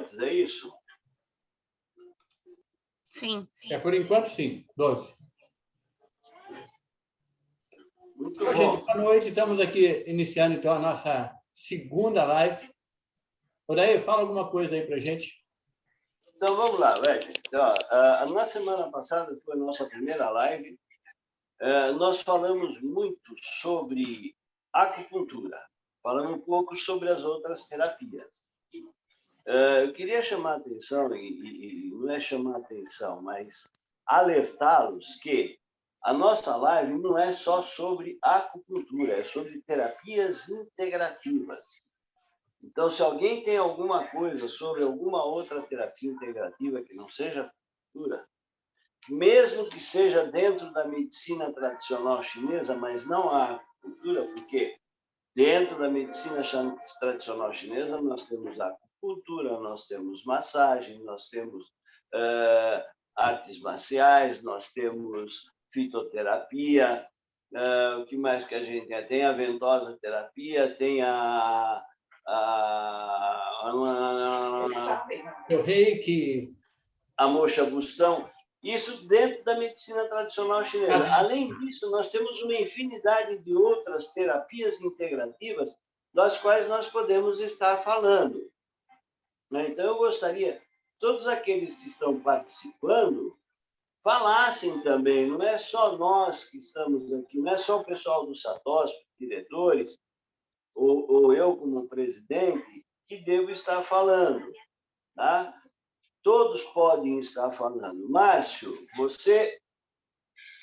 participantes, é isso? Sim. Por enquanto, sim, 12. Muito Bom, bom. gente, boa noite. Estamos aqui iniciando, então, a nossa segunda live. Odair, fala alguma coisa aí para a gente. Então, vamos lá, velho. Então, na semana passada foi a nossa primeira live. Nós falamos muito sobre acupuntura. Falamos um pouco sobre as outras terapias. Eu queria chamar a atenção, e não é chamar a atenção, mas alertá-los que a nossa live não é só sobre acupuntura, é sobre terapias integrativas. Então, se alguém tem alguma coisa sobre alguma outra terapia integrativa que não seja acupuntura, mesmo que seja dentro da medicina tradicional chinesa, mas não a acupuntura, porque dentro da medicina tradicional chinesa nós temos acupuntura, nós temos massagem, nós temos artes marciais, nós temos fitoterapia, o que mais que a gente tem? Tem a ventosa terapia, tem O reiki. A moxa bustão. Isso dentro da medicina tradicional chinesa. Além disso, nós temos uma infinidade de outras terapias integrativas das quais nós podemos estar falando. Então, eu gostaria, todos aqueles que estão participando, falassem também. Não é só nós que estamos aqui, não é só o pessoal do Satoshi, diretores, ou eu como presidente, que devo estar falando. Tá? Todos podem estar falando. Márcio, você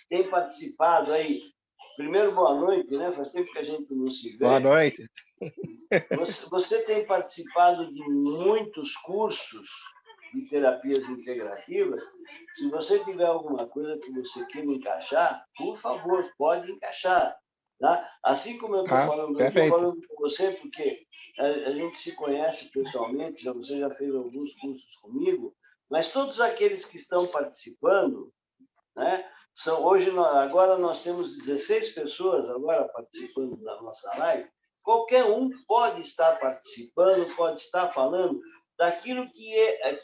tem participado aí. Primeiro, boa noite, né? Faz tempo que a gente não se vê. Boa noite. Você tem participado de muitos cursos de terapias integrativas. Se você tiver alguma coisa que você queira encaixar, por favor, pode encaixar. Tá? Assim como eu estou falando, eu estou falando com você porque a gente se conhece pessoalmente, você já fez alguns cursos comigo, mas todos aqueles que estão participando, né, agora nós temos 16 pessoas agora participando da nossa live. Qualquer um pode estar participando, pode estar falando daquilo que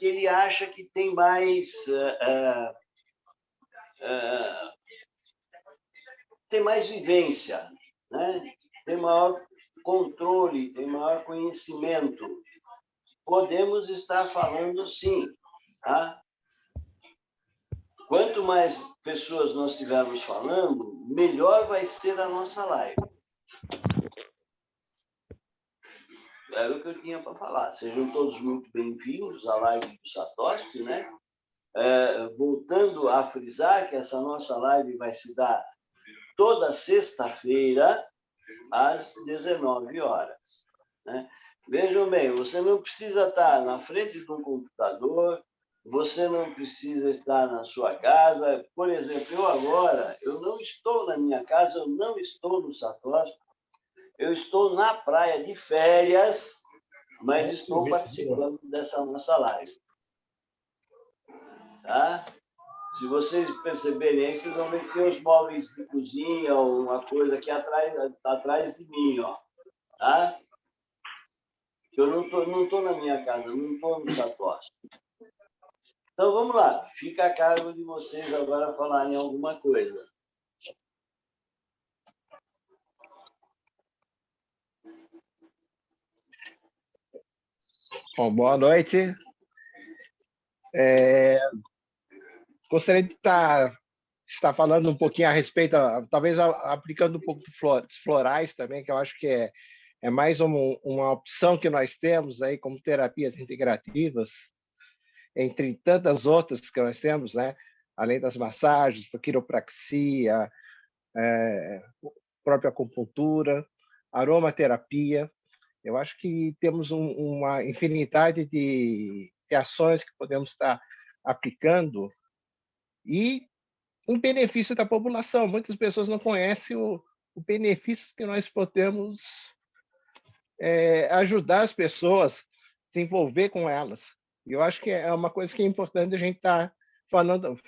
ele acha que tem mais vivência, né? Tem maior controle, tem maior conhecimento. Podemos estar falando sim. Tá? Quanto mais pessoas nós estivermos falando, melhor vai ser a nossa live. Era o que eu tinha para falar. Sejam todos muito bem-vindos à live do Satoshi, né? Voltando a frisar que essa nossa live vai se dar toda sexta-feira, às 19 horas. Né? Vejam bem, você não precisa estar na frente de um computador, você não precisa estar na sua casa. Por exemplo, eu não estou na minha casa, eu não estou no Satoshi, eu estou na praia de férias, mas estou participando dessa nossa live. Tá? Se vocês perceberem aí, vocês vão ver que tem os móveis de cozinha ou uma coisa aqui atrás de mim, ó. Tá? Eu não tô na minha casa, não estou no Satoshi. Então, vamos lá. Fica a cargo de vocês agora falarem alguma coisa. Bom, boa noite. Gostaria de estar falando um pouquinho a respeito, talvez aplicando um pouco dos florais também, que eu acho que é mais uma opção que nós temos aí como terapias integrativas, entre tantas outras que nós temos, né? Além das massagens, da quiropraxia, própria acupuntura, aromaterapia. Eu acho que temos uma infinidade de ações que podemos estar aplicando e em benefício da população. Muitas pessoas não conhecem o benefício que nós podemos ajudar as pessoas, se envolver com elas. Eu acho que é uma coisa que é importante a gente estar falando,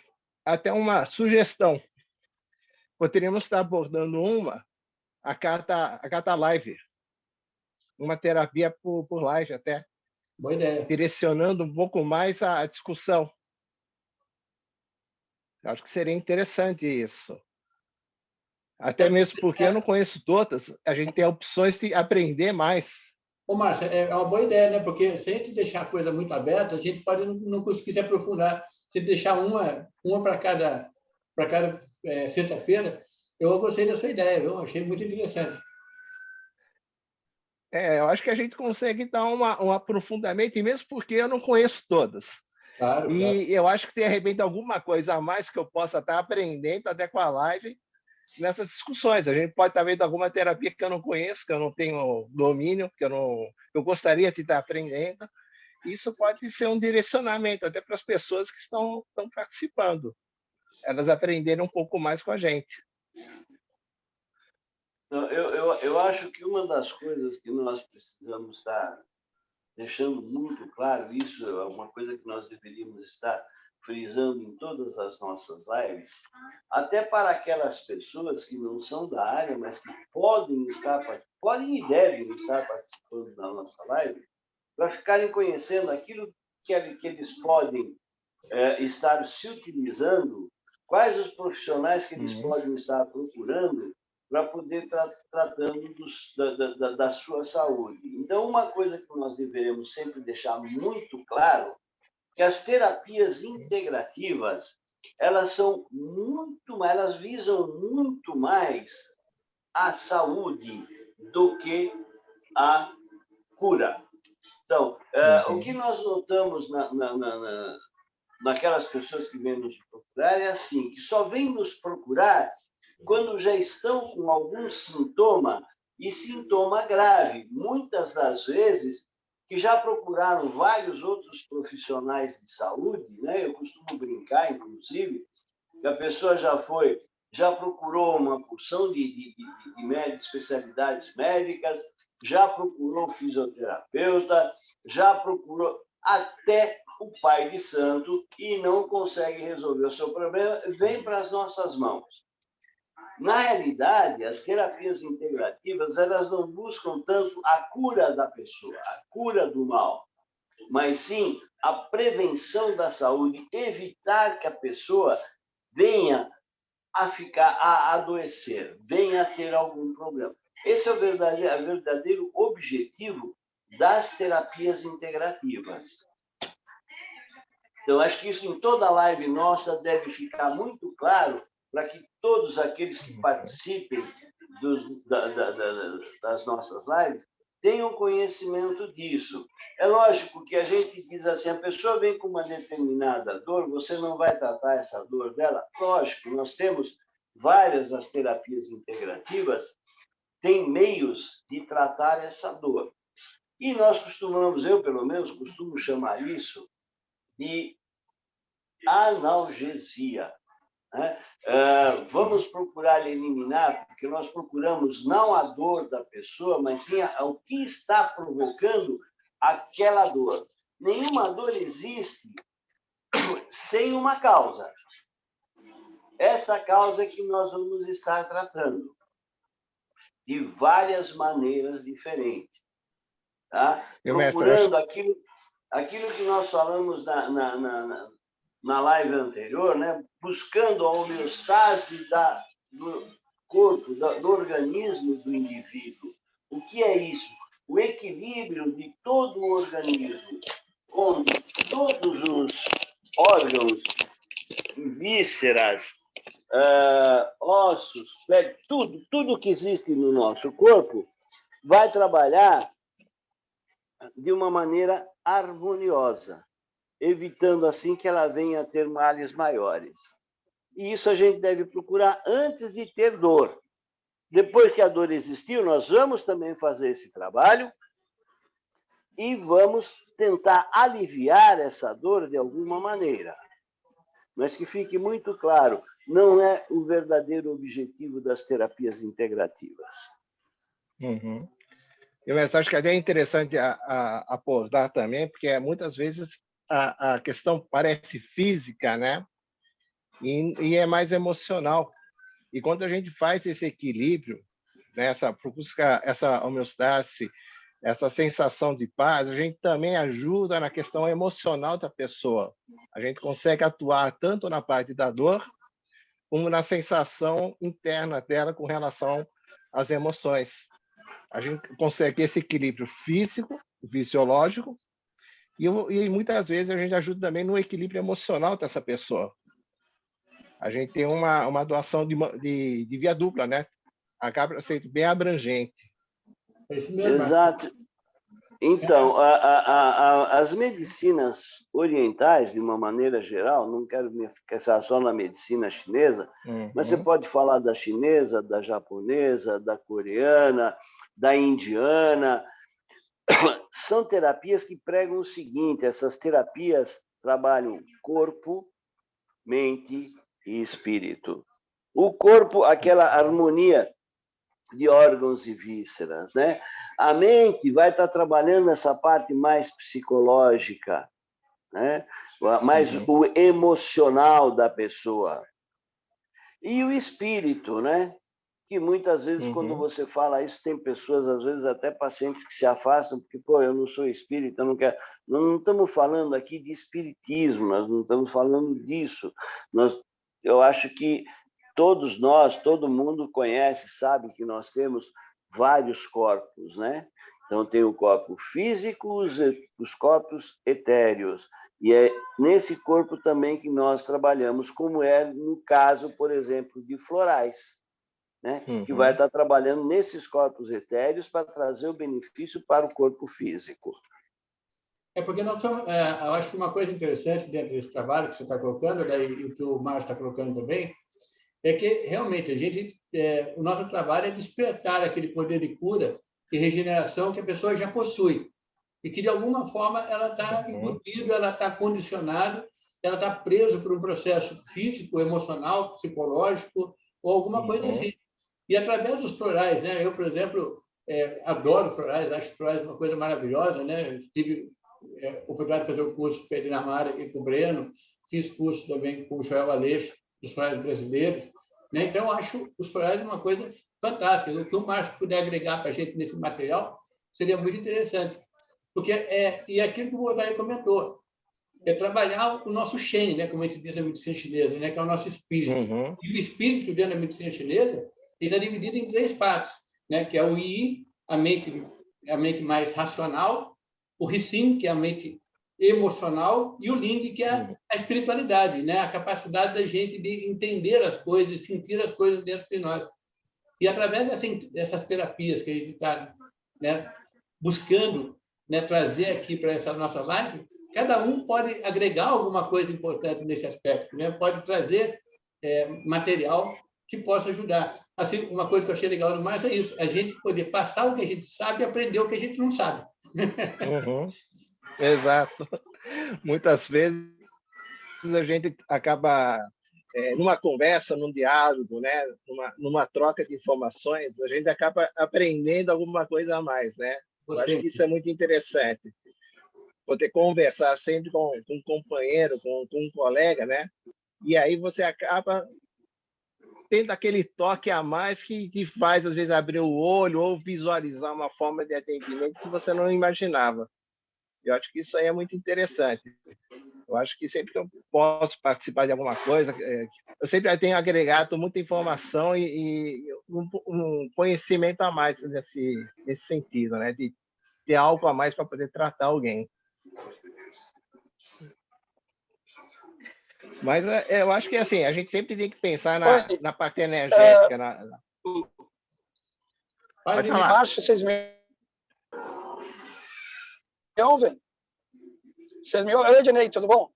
até uma sugestão. Poderíamos estar abordando a cada live, uma terapia por live até. Boa ideia. direcionando um pouco mais a discussão. Eu acho que seria interessante isso. Até mesmo porque eu não conheço todas, a gente tem opções de aprender mais. Ô, Márcia, é uma boa ideia, né? Porque se a gente deixar a coisa muito aberta, a gente pode não conseguir se aprofundar. Se deixar uma para cada sexta-feira, eu gostei dessa ideia, viu? Achei muito interessante. Eu acho que a gente consegue dar um aprofundamento, e mesmo porque eu não conheço todas. Claro, claro. E eu acho que, de repente, alguma coisa a mais que eu possa estar aprendendo até com a live nessas discussões. A gente pode estar vendo alguma terapia que eu não conheço, que eu não tenho domínio, eu gostaria de estar aprendendo. Isso pode ser um direcionamento até para as pessoas que estão participando. Elas aprenderem um pouco mais com a gente. Eu acho que uma das coisas que nós precisamos estar deixando muito claro, isso é uma coisa que nós deveríamos estar frisando em todas as nossas lives, até para aquelas pessoas que não são da área, mas que podem e devem estar participando da nossa live, para ficarem conhecendo aquilo que eles podem estar se utilizando, quais os profissionais que eles podem estar procurando para poder estar tratando da sua saúde. Então, uma coisa que nós deveremos sempre deixar muito claro, que as terapias integrativas, elas visam muito mais a saúde do que a cura. Então, o que nós notamos naquelas pessoas que vêm nos procurar é assim, que só vêm nos procurar quando já estão com algum sintoma, e sintoma grave. Muitas das vezes que já procuraram vários outros profissionais de saúde, né? Eu costumo brincar, inclusive, que a pessoa já procurou uma porção de especialidades médicas, já procurou fisioterapeuta, já procurou até o pai de santo e não consegue resolver o seu problema, vem para as nossas mãos. Na realidade, as terapias integrativas, elas não buscam tanto a cura da pessoa, a cura do mal, mas sim a prevenção da saúde, evitar que a pessoa venha a adoecer, venha a ter algum problema. Esse é o verdadeiro objetivo das terapias integrativas. Então, acho que isso em toda live nossa deve ficar muito claro para que todos aqueles que participem das nossas lives tenham conhecimento disso. É lógico que a gente diz assim, a pessoa vem com uma determinada dor, você não vai tratar essa dor dela? Lógico, nós temos várias as terapias integrativas, tem meios de tratar essa dor. E nós eu pelo menos, costumo chamar isso de analgesia. Né? Vamos procurar eliminar, porque nós procuramos não a dor da pessoa, mas sim o que está provocando aquela dor. Nenhuma dor existe sem uma causa. Essa causa é que nós vamos estar tratando de várias maneiras diferentes. Tá? Procurando aquilo que nós falamos na live anterior, né? Buscando a homeostase do corpo, do organismo do indivíduo. O que é isso? O equilíbrio de todo o organismo, onde todos os órgãos, vísceras, ossos, pele, tudo que existe no nosso corpo vai trabalhar de uma maneira harmoniosa, evitando assim que ela venha a ter males maiores. E isso a gente deve procurar antes de ter dor. Depois que a dor existiu, nós vamos também fazer esse trabalho e vamos tentar aliviar essa dor de alguma maneira. Mas que fique muito claro, não é o verdadeiro objetivo das terapias integrativas. Uhum. Eu acho que é interessante abordar também, porque muitas vezes a questão parece física, né? E é mais emocional. E quando a gente faz esse equilíbrio, né, busca essa homeostase, essa sensação de paz, a gente também ajuda na questão emocional da pessoa. A gente consegue atuar tanto na parte da dor, como na sensação interna dela com relação às emoções. A gente consegue esse equilíbrio físico, fisiológico, e muitas vezes a gente ajuda também no equilíbrio emocional dessa pessoa. A gente tem uma doação de via dupla, né? Acaba sendo bem abrangente. É isso mesmo. Exato. Então, as medicinas orientais, de uma maneira geral, não quero me ficar só na medicina chinesa, mas você pode falar da chinesa, da japonesa, da coreana, da indiana. São terapias que pregam o seguinte: essas terapias trabalham corpo, mente e espírito. O corpo, aquela harmonia de órgãos e vísceras, né? A mente vai estar trabalhando essa parte mais psicológica, né? Mais o emocional da pessoa. E o espírito, né? Que muitas vezes, quando você fala isso, tem pessoas, às vezes até pacientes que se afastam, porque, pô, eu não sou espírita, eu não quero. Nós não estamos falando aqui de espiritismo, nós não estamos falando disso. Eu acho que todos nós, todo mundo conhece, sabe que nós temos vários corpos, né? Então, tem o corpo físico, os corpos etéreos. E é nesse corpo também que nós trabalhamos, como é no caso, por exemplo, de florais, né? Que vai estar trabalhando nesses corpos etéreos para trazer o benefício para o corpo físico. É porque nós somos, eu acho que uma coisa interessante dentro desse trabalho que você está colocando, né, e o que o Márcio está colocando também, é que realmente o nosso trabalho é despertar aquele poder de cura e regeneração que a pessoa já possui e que de alguma forma ela está embutida, ela está condicionada, ela está presa por um processo físico, emocional, psicológico ou alguma coisa assim. E através dos florais, né? Eu, por exemplo, adoro florais, acho florais uma coisa maravilhosa, né? Eu tive a oportunidade de fazer o curso com a Dinamarca e com o Breno, fiz curso também com o Joel Aleixo, dos florais brasileiros, né? Então, eu acho os florais uma coisa fantástica. O que o Márcio puder agregar para a gente nesse material seria muito interessante. Porque e aquilo que o Bodaí comentou, é trabalhar o nosso Shen, né? Como a gente diz na medicina chinesa, né? Que é o nosso espírito. E o espírito dentro da medicina chinesa está dividido em 3 partes, né? Que é o Yi, a mente mais racional, o Hixin, que é a mente emocional, e o Ling, que é a espiritualidade, né? A capacidade da gente de entender as coisas, sentir as coisas dentro de nós. E através dessas terapias que a gente está, né, buscando, né, trazer aqui para essa nossa live, cada um pode agregar alguma coisa importante nesse aspecto, né? Pode trazer material que possa ajudar. Assim, uma coisa que eu achei legal demais é isso, a gente poder passar o que a gente sabe e aprender o que a gente não sabe. Exato. Muitas vezes a gente acaba numa conversa, num diálogo, né? numa troca de informações, a gente acaba aprendendo alguma coisa a mais, né? Eu acho que isso é muito interessante. Poder conversar sempre com um companheiro, com um colega, né? E aí você acaba tendo aquele toque a mais que te faz, às vezes, abrir o olho ou visualizar uma forma de atendimento que você não imaginava. Eu acho que isso aí é muito interessante. Eu acho que sempre que eu posso participar de alguma coisa, eu sempre tenho agregado muita informação e um conhecimento a mais nesse sentido, né? De ter algo a mais para poder tratar alguém. Mas eu acho que assim, a gente sempre tem que pensar na parte energética. Pode falar. Márcio, vocês me ouvem? Vocês me ouvem? Oi, Ednei, tudo bom?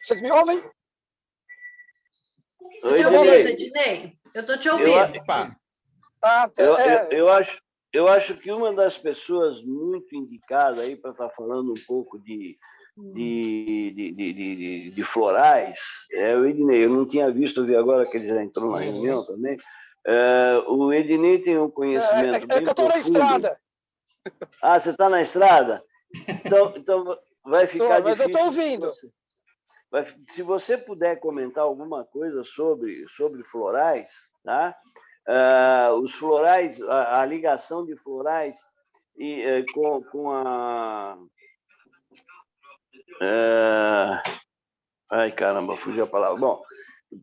Vocês me ouvem? Oi, Ednei. Eu estou te ouvindo. Eu acho que uma das pessoas muito indicadas aí para estar falando um pouco de florais é o Ednei. Eu não tinha visto, eu vi agora que ele já entrou na reunião também. O Ednei tem um conhecimento bem que eu estou na estrada. Ah, você está na estrada? Então vai ficar difícil. Mas eu estou ouvindo. Se você puder comentar alguma coisa sobre florais, tá? os florais, a ligação de florais com a... Ai, caramba, fugiu a palavra. Bom,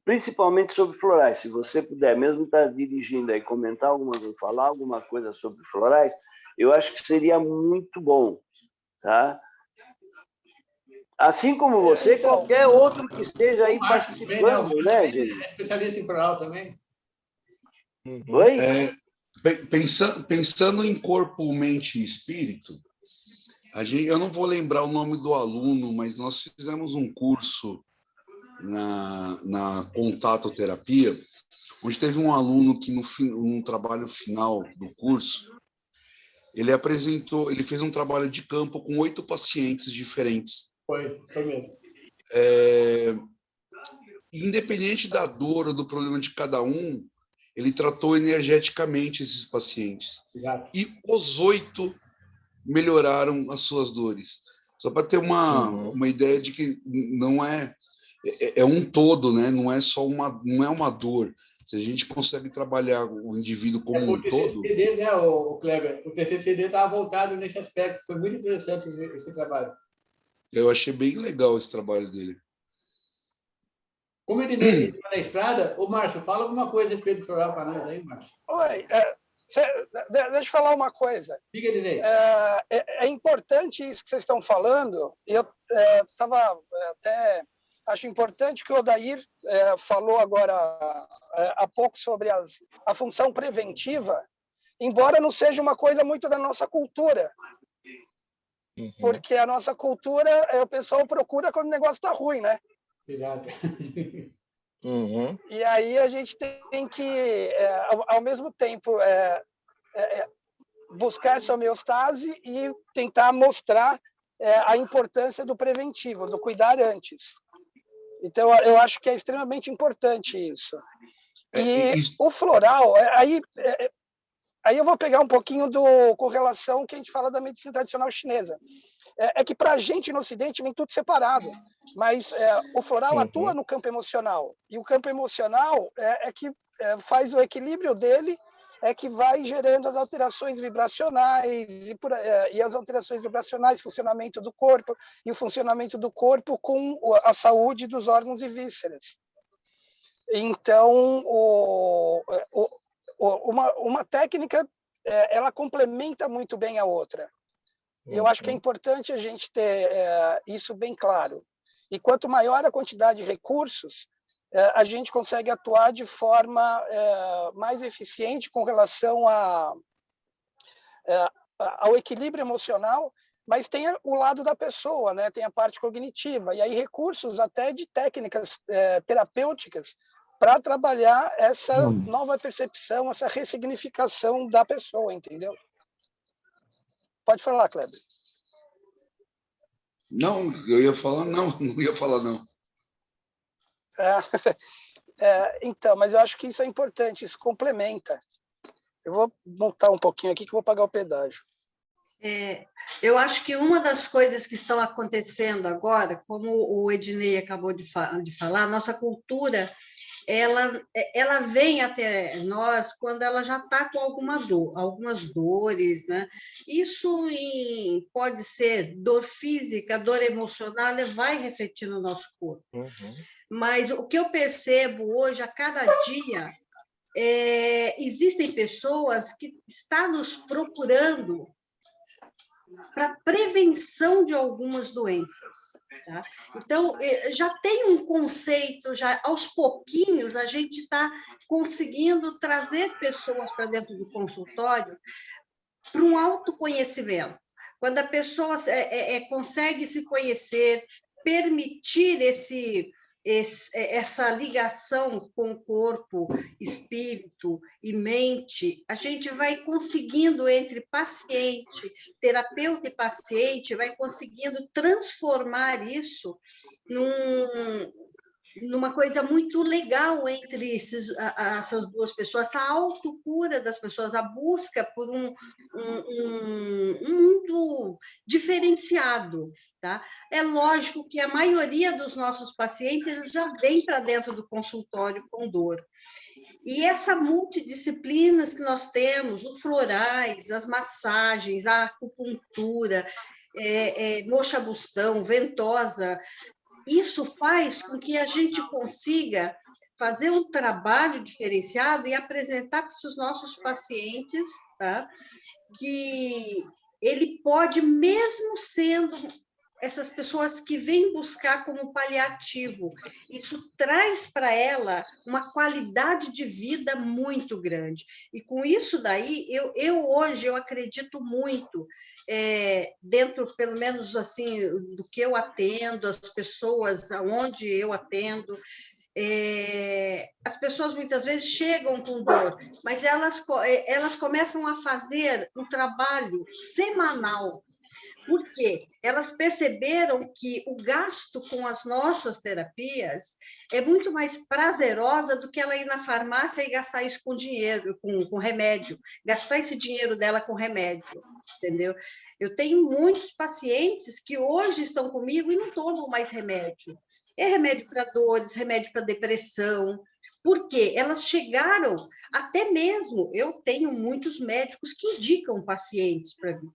principalmente sobre florais. Se você puder, mesmo estar dirigindo aí, comentar falar alguma coisa sobre florais, eu acho que seria muito bom, tá? Assim como você, Então, qualquer outro que esteja aí Márcio também, participando, o né, Márcio gente? é especialista em floral também. Oi? Pensando em corpo, mente e espírito, eu não vou lembrar o nome do aluno, mas nós fizemos um curso na contatoterapia, onde teve um aluno que no trabalho final do curso, ele fez um trabalho de campo com 8 pacientes diferentes. Foi mesmo. Independente da dor ou do problema de cada um, ele tratou energeticamente esses pacientes. Exato. E os 8 melhoraram as suas dores. Só para ter uma ideia de que não é um todo, né? Não é só uma dor. Se a gente consegue trabalhar o indivíduo como um todo... O TCC dele, né, o Kleber? O TCC dele estava voltado nesse aspecto. Foi muito interessante esse trabalho. Eu achei bem legal esse trabalho dele. Como ele está na estrada, ô Márcio, fala alguma coisa a respeito do floral para nós aí, Márcio. Oi, deixa eu falar uma coisa. Diga, Ednei. É importante isso que vocês estão falando. Eu estava até... Acho importante que o Odair falou agora há pouco sobre a função preventiva, embora não seja uma coisa muito da nossa cultura. Porque a nossa cultura, o pessoal procura quando o negócio está ruim, né? Exato. E aí a gente tem que, ao mesmo tempo, buscar essa homeostase e tentar mostrar a importância do preventivo, do cuidar antes. Então, eu acho que é extremamente importante isso. E o floral, aí eu vou pegar um pouquinho com relação ao que a gente fala da medicina tradicional chinesa. É que para a gente no Ocidente vem tudo separado, mas o floral atua no campo emocional, e o campo emocional é que faz o equilíbrio dele, é que vai gerando as alterações vibracionais, e as alterações vibracionais, funcionamento do corpo, e o funcionamento do corpo com a saúde dos órgãos e vísceras. Então, uma técnica, ela complementa muito bem a outra. Eu acho que é importante a gente ter isso bem claro. E quanto maior a quantidade de recursos, a gente consegue atuar de forma mais eficiente com relação ao equilíbrio emocional, mas tem o lado da pessoa, né? Tem a parte cognitiva, e aí recursos até de técnicas terapêuticas para trabalhar essa nova percepção, essa ressignificação da pessoa, entendeu? Pode falar, Kleber. Não, eu ia falar não ia falar não. Então, mas eu acho que isso é importante, isso complementa. Eu vou montar um pouquinho aqui que eu vou pagar o pedágio. Eu acho que uma das coisas que estão acontecendo agora, como o Ednei acabou de falar, a nossa cultura, ela vem até nós quando ela já está com algumas dores, né? Isso pode ser dor física, dor emocional, ela vai refletir no nosso corpo. Mas o que eu percebo hoje, a cada dia, existem pessoas que estão nos procurando para prevenção de algumas doenças. Tá? Então, já tem um conceito, já aos pouquinhos a gente está conseguindo trazer pessoas para dentro do consultório para um autoconhecimento. Quando a pessoa consegue se conhecer, permitir essa ligação com o corpo, espírito e mente, a gente vai conseguindo, entre paciente, terapeuta e paciente, vai conseguindo transformar isso numa coisa muito legal entre essas duas pessoas, essa autocura das pessoas, a busca por um mundo diferenciado. Tá? É lógico que a maioria dos nossos pacientes já vem para dentro do consultório com dor. E essa multidisciplinas que nós temos, os florais, as massagens, a acupuntura, moxa-bustão, ventosa, isso faz com que a gente consiga fazer um trabalho diferenciado e apresentar para os nossos pacientes, tá? Que ele pode, mesmo sendo essas pessoas que vêm buscar como paliativo, isso traz para ela uma qualidade de vida muito grande. E com isso daí, hoje eu acredito muito, dentro, pelo menos assim, do que eu atendo, as pessoas aonde eu atendo, as pessoas muitas vezes chegam com dor, mas elas começam a fazer um trabalho semanal. Por quê? Elas perceberam que o gasto com as nossas terapias é muito mais prazerosa do que ela ir na farmácia e gastar isso com dinheiro, com remédio, gastar esse dinheiro dela com remédio, entendeu? Eu tenho muitos pacientes que hoje estão comigo e não tomam mais remédio. É remédio para dores, remédio para depressão. Por quê? Elas chegaram, até mesmo, eu tenho muitos médicos que indicam pacientes para mim.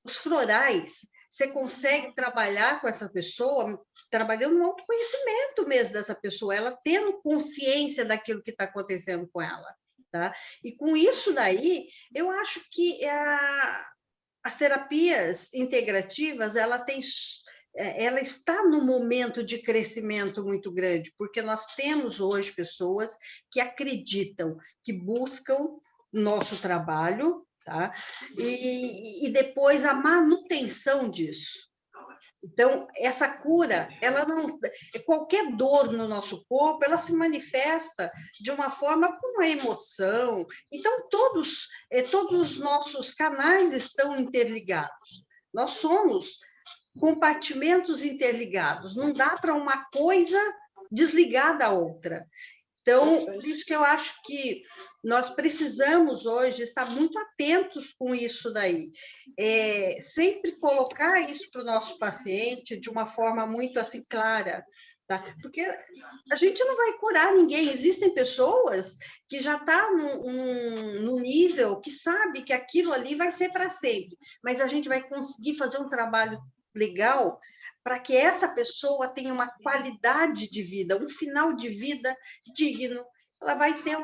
Os florais, você consegue trabalhar com essa pessoa, trabalhando no autoconhecimento mesmo dessa pessoa, ela tendo consciência daquilo que está acontecendo com ela, tá? E com isso daí, eu acho que as terapias integrativas, ela está num momento de crescimento muito grande, porque nós temos hoje pessoas que acreditam, que buscam nosso trabalho, tá? E depois a manutenção disso. Então, essa cura, ela não, qualquer dor no nosso corpo, ela se manifesta de uma forma com uma emoção. Então, todos os nossos canais estão interligados. Nós somos compartimentos interligados. Não dá para uma coisa desligar da outra. Então, por isso que eu acho que nós precisamos hoje estar muito atentos com isso daí. Sempre colocar isso para o nosso paciente de uma forma muito assim clara, tá? Porque a gente não vai curar ninguém. Existem pessoas que já estão num nível que sabe que aquilo ali vai ser para sempre, mas a gente vai conseguir fazer um trabalho legal para que essa pessoa tenha uma qualidade de vida, um final de vida digno, ela vai ter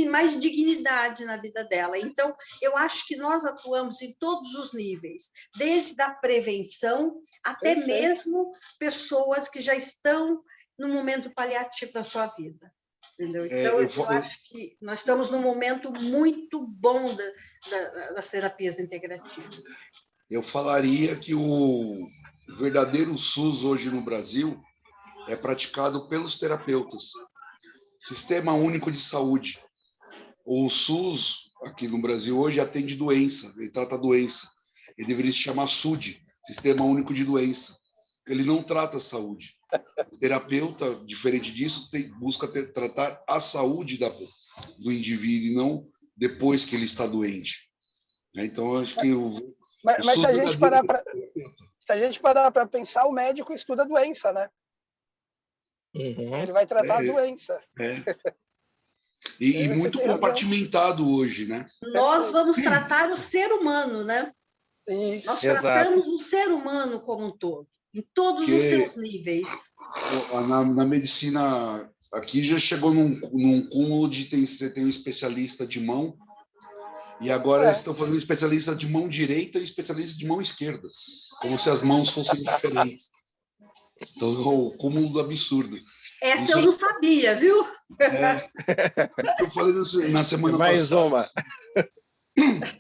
mais dignidade na vida dela. Então, eu acho que nós atuamos em todos os níveis, desde a prevenção até mesmo pessoas que já estão no momento paliativo da sua vida. Entendeu? Então, eu acho que nós estamos num momento muito bom das terapias integrativas. Eu falaria que o verdadeiro SUS hoje no Brasil é praticado pelos terapeutas. Sistema Único de Saúde. O SUS, aqui no Brasil, hoje atende doença, ele trata doença. Ele deveria se chamar SUD, Sistema Único de Doença. Ele não trata a saúde. O terapeuta, diferente disso, busca tratar a saúde do indivíduo e não depois que ele está doente. Então, eu acho que Mas se a gente parar para pensar, o médico estuda a doença, né? Uhum. Ele vai tratar a doença. E muito compartimentado hoje, né? Nós vamos tratar o ser humano, né? Isso. Nós tratamos o ser humano como um todo, em todos os seus níveis. Na medicina, aqui já chegou num cúmulo de você tem um especialista de mão, e agora eles estão fazendo especialista de mão direita e especialista de mão esquerda, como se as mãos fossem diferentes. Então, o cúmulo do absurdo. Essa eu não sabia, viu? Eu falei na semana mais passada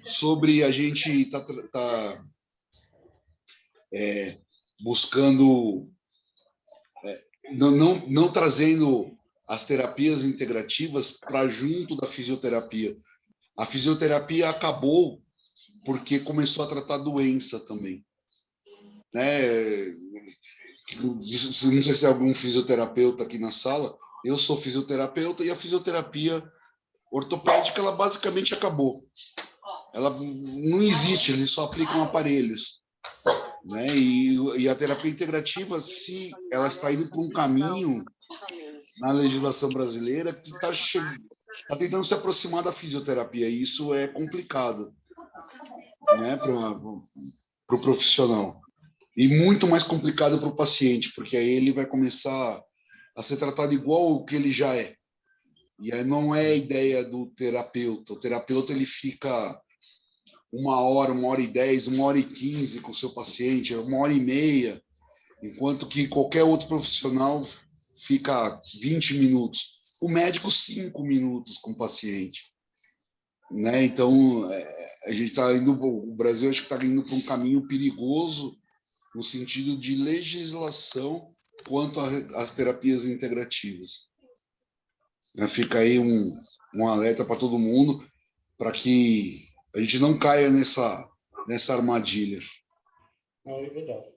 sobre a gente tá buscando, não trazendo as terapias integrativas para junto da fisioterapia. A fisioterapia acabou porque começou a tratar doença também. Né? Não sei se tem algum fisioterapeuta aqui na sala. Eu sou fisioterapeuta e a fisioterapia ortopédica, ela basicamente acabou. Ela não existe, eles só aplicam aparelhos. Né? E a terapia integrativa, se ela está indo por um caminho na legislação brasileira que está está tentando se aproximar da fisioterapia, e isso é complicado, né, para o profissional. E muito mais complicado para o paciente, porque aí ele vai começar a ser tratado igual o que ele já é. E aí não é a ideia do terapeuta. O terapeuta ele fica 1 hora, 1 hora e 10, 1 hora e 15 com o seu paciente, 1 hora e meia, enquanto que qualquer outro profissional fica 20 minutos. O médico, 5 minutos com o paciente. Né? Então, a gente está indo, o Brasil acho que está indo para um caminho perigoso no sentido de legislação quanto às terapias integrativas. Fica aí um alerta para todo mundo, para que a gente não caia nessa armadilha. Não, é verdade.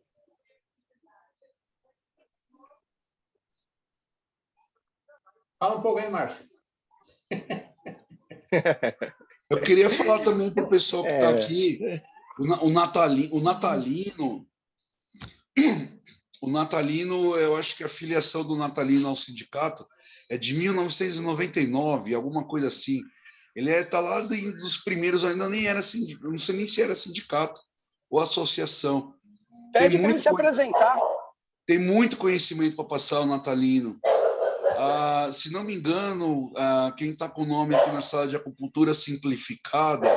Fala um pouco aí, Márcio. Eu queria falar também para o pessoal que está aqui, o Natalino, eu acho que a filiação do Natalino ao sindicato é de 1999, alguma coisa assim. Ele está lá dos primeiros, ainda nem era sindicato, não sei nem se era sindicato ou associação. Pede para ele se apresentar. Tem muito conhecimento para passar o Natalino. Se não me engano, quem está com o nome aqui na sala de acupuntura simplificada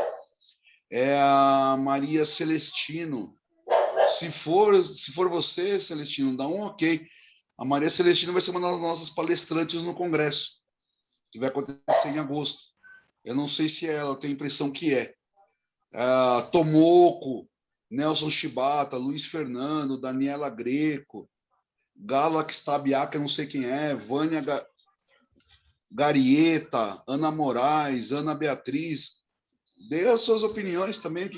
é a Maria Celestino. Se for você, Celestino, dá um ok. A Maria Celestino vai ser uma das nossas palestrantes no congresso, que vai acontecer em agosto. Eu não sei se ela, eu tenho a impressão que é. Tomoko, Nelson Shibata, Luiz Fernando, Daniela Greco, Galax Tabiaca, eu não sei quem é, Vânia Garieta, Ana Moraes, Ana Beatriz. Dê as suas opiniões também,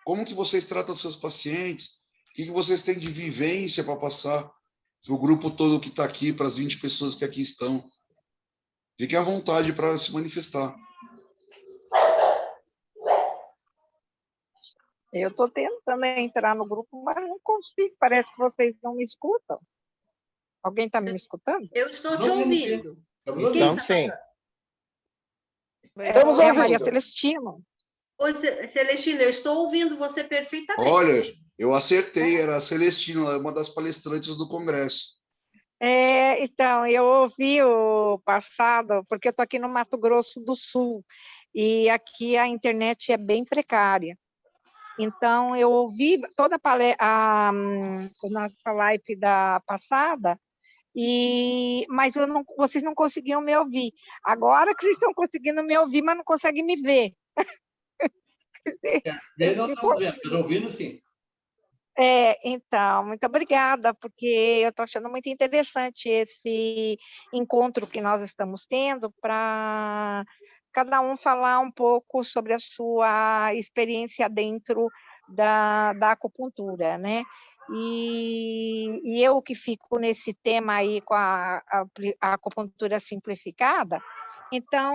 como que vocês tratam os seus pacientes, o que vocês têm de vivência para passar para o grupo todo que está aqui, para as 20 pessoas que aqui estão. Fiquem à vontade para se manifestar. Eu estou tentando entrar no grupo, mas não consigo. Parece que vocês não me escutam. Alguém está me escutando? Eu estou te ouvindo. Então, sim. Estamos É a ouvindo. Maria Celestino. Oi, Celestina, eu estou ouvindo você perfeitamente. Olha, eu acertei, era a Celestino, uma das palestrantes do congresso. Então, eu ouvi o passado, porque eu estou aqui no Mato Grosso do Sul, e aqui a internet é bem precária. Então, eu ouvi toda a nossa live da passada, mas vocês não conseguiam me ouvir. Agora que vocês estão conseguindo me ouvir, mas não conseguem me ver. Eu não estou vendo, mas ouvindo sim. Então, muito obrigada, porque eu estou achando muito interessante esse encontro que nós estamos tendo para cada um falar um pouco sobre a sua experiência dentro da acupuntura, né? E eu que fico nesse tema aí com a acupuntura simplificada, então,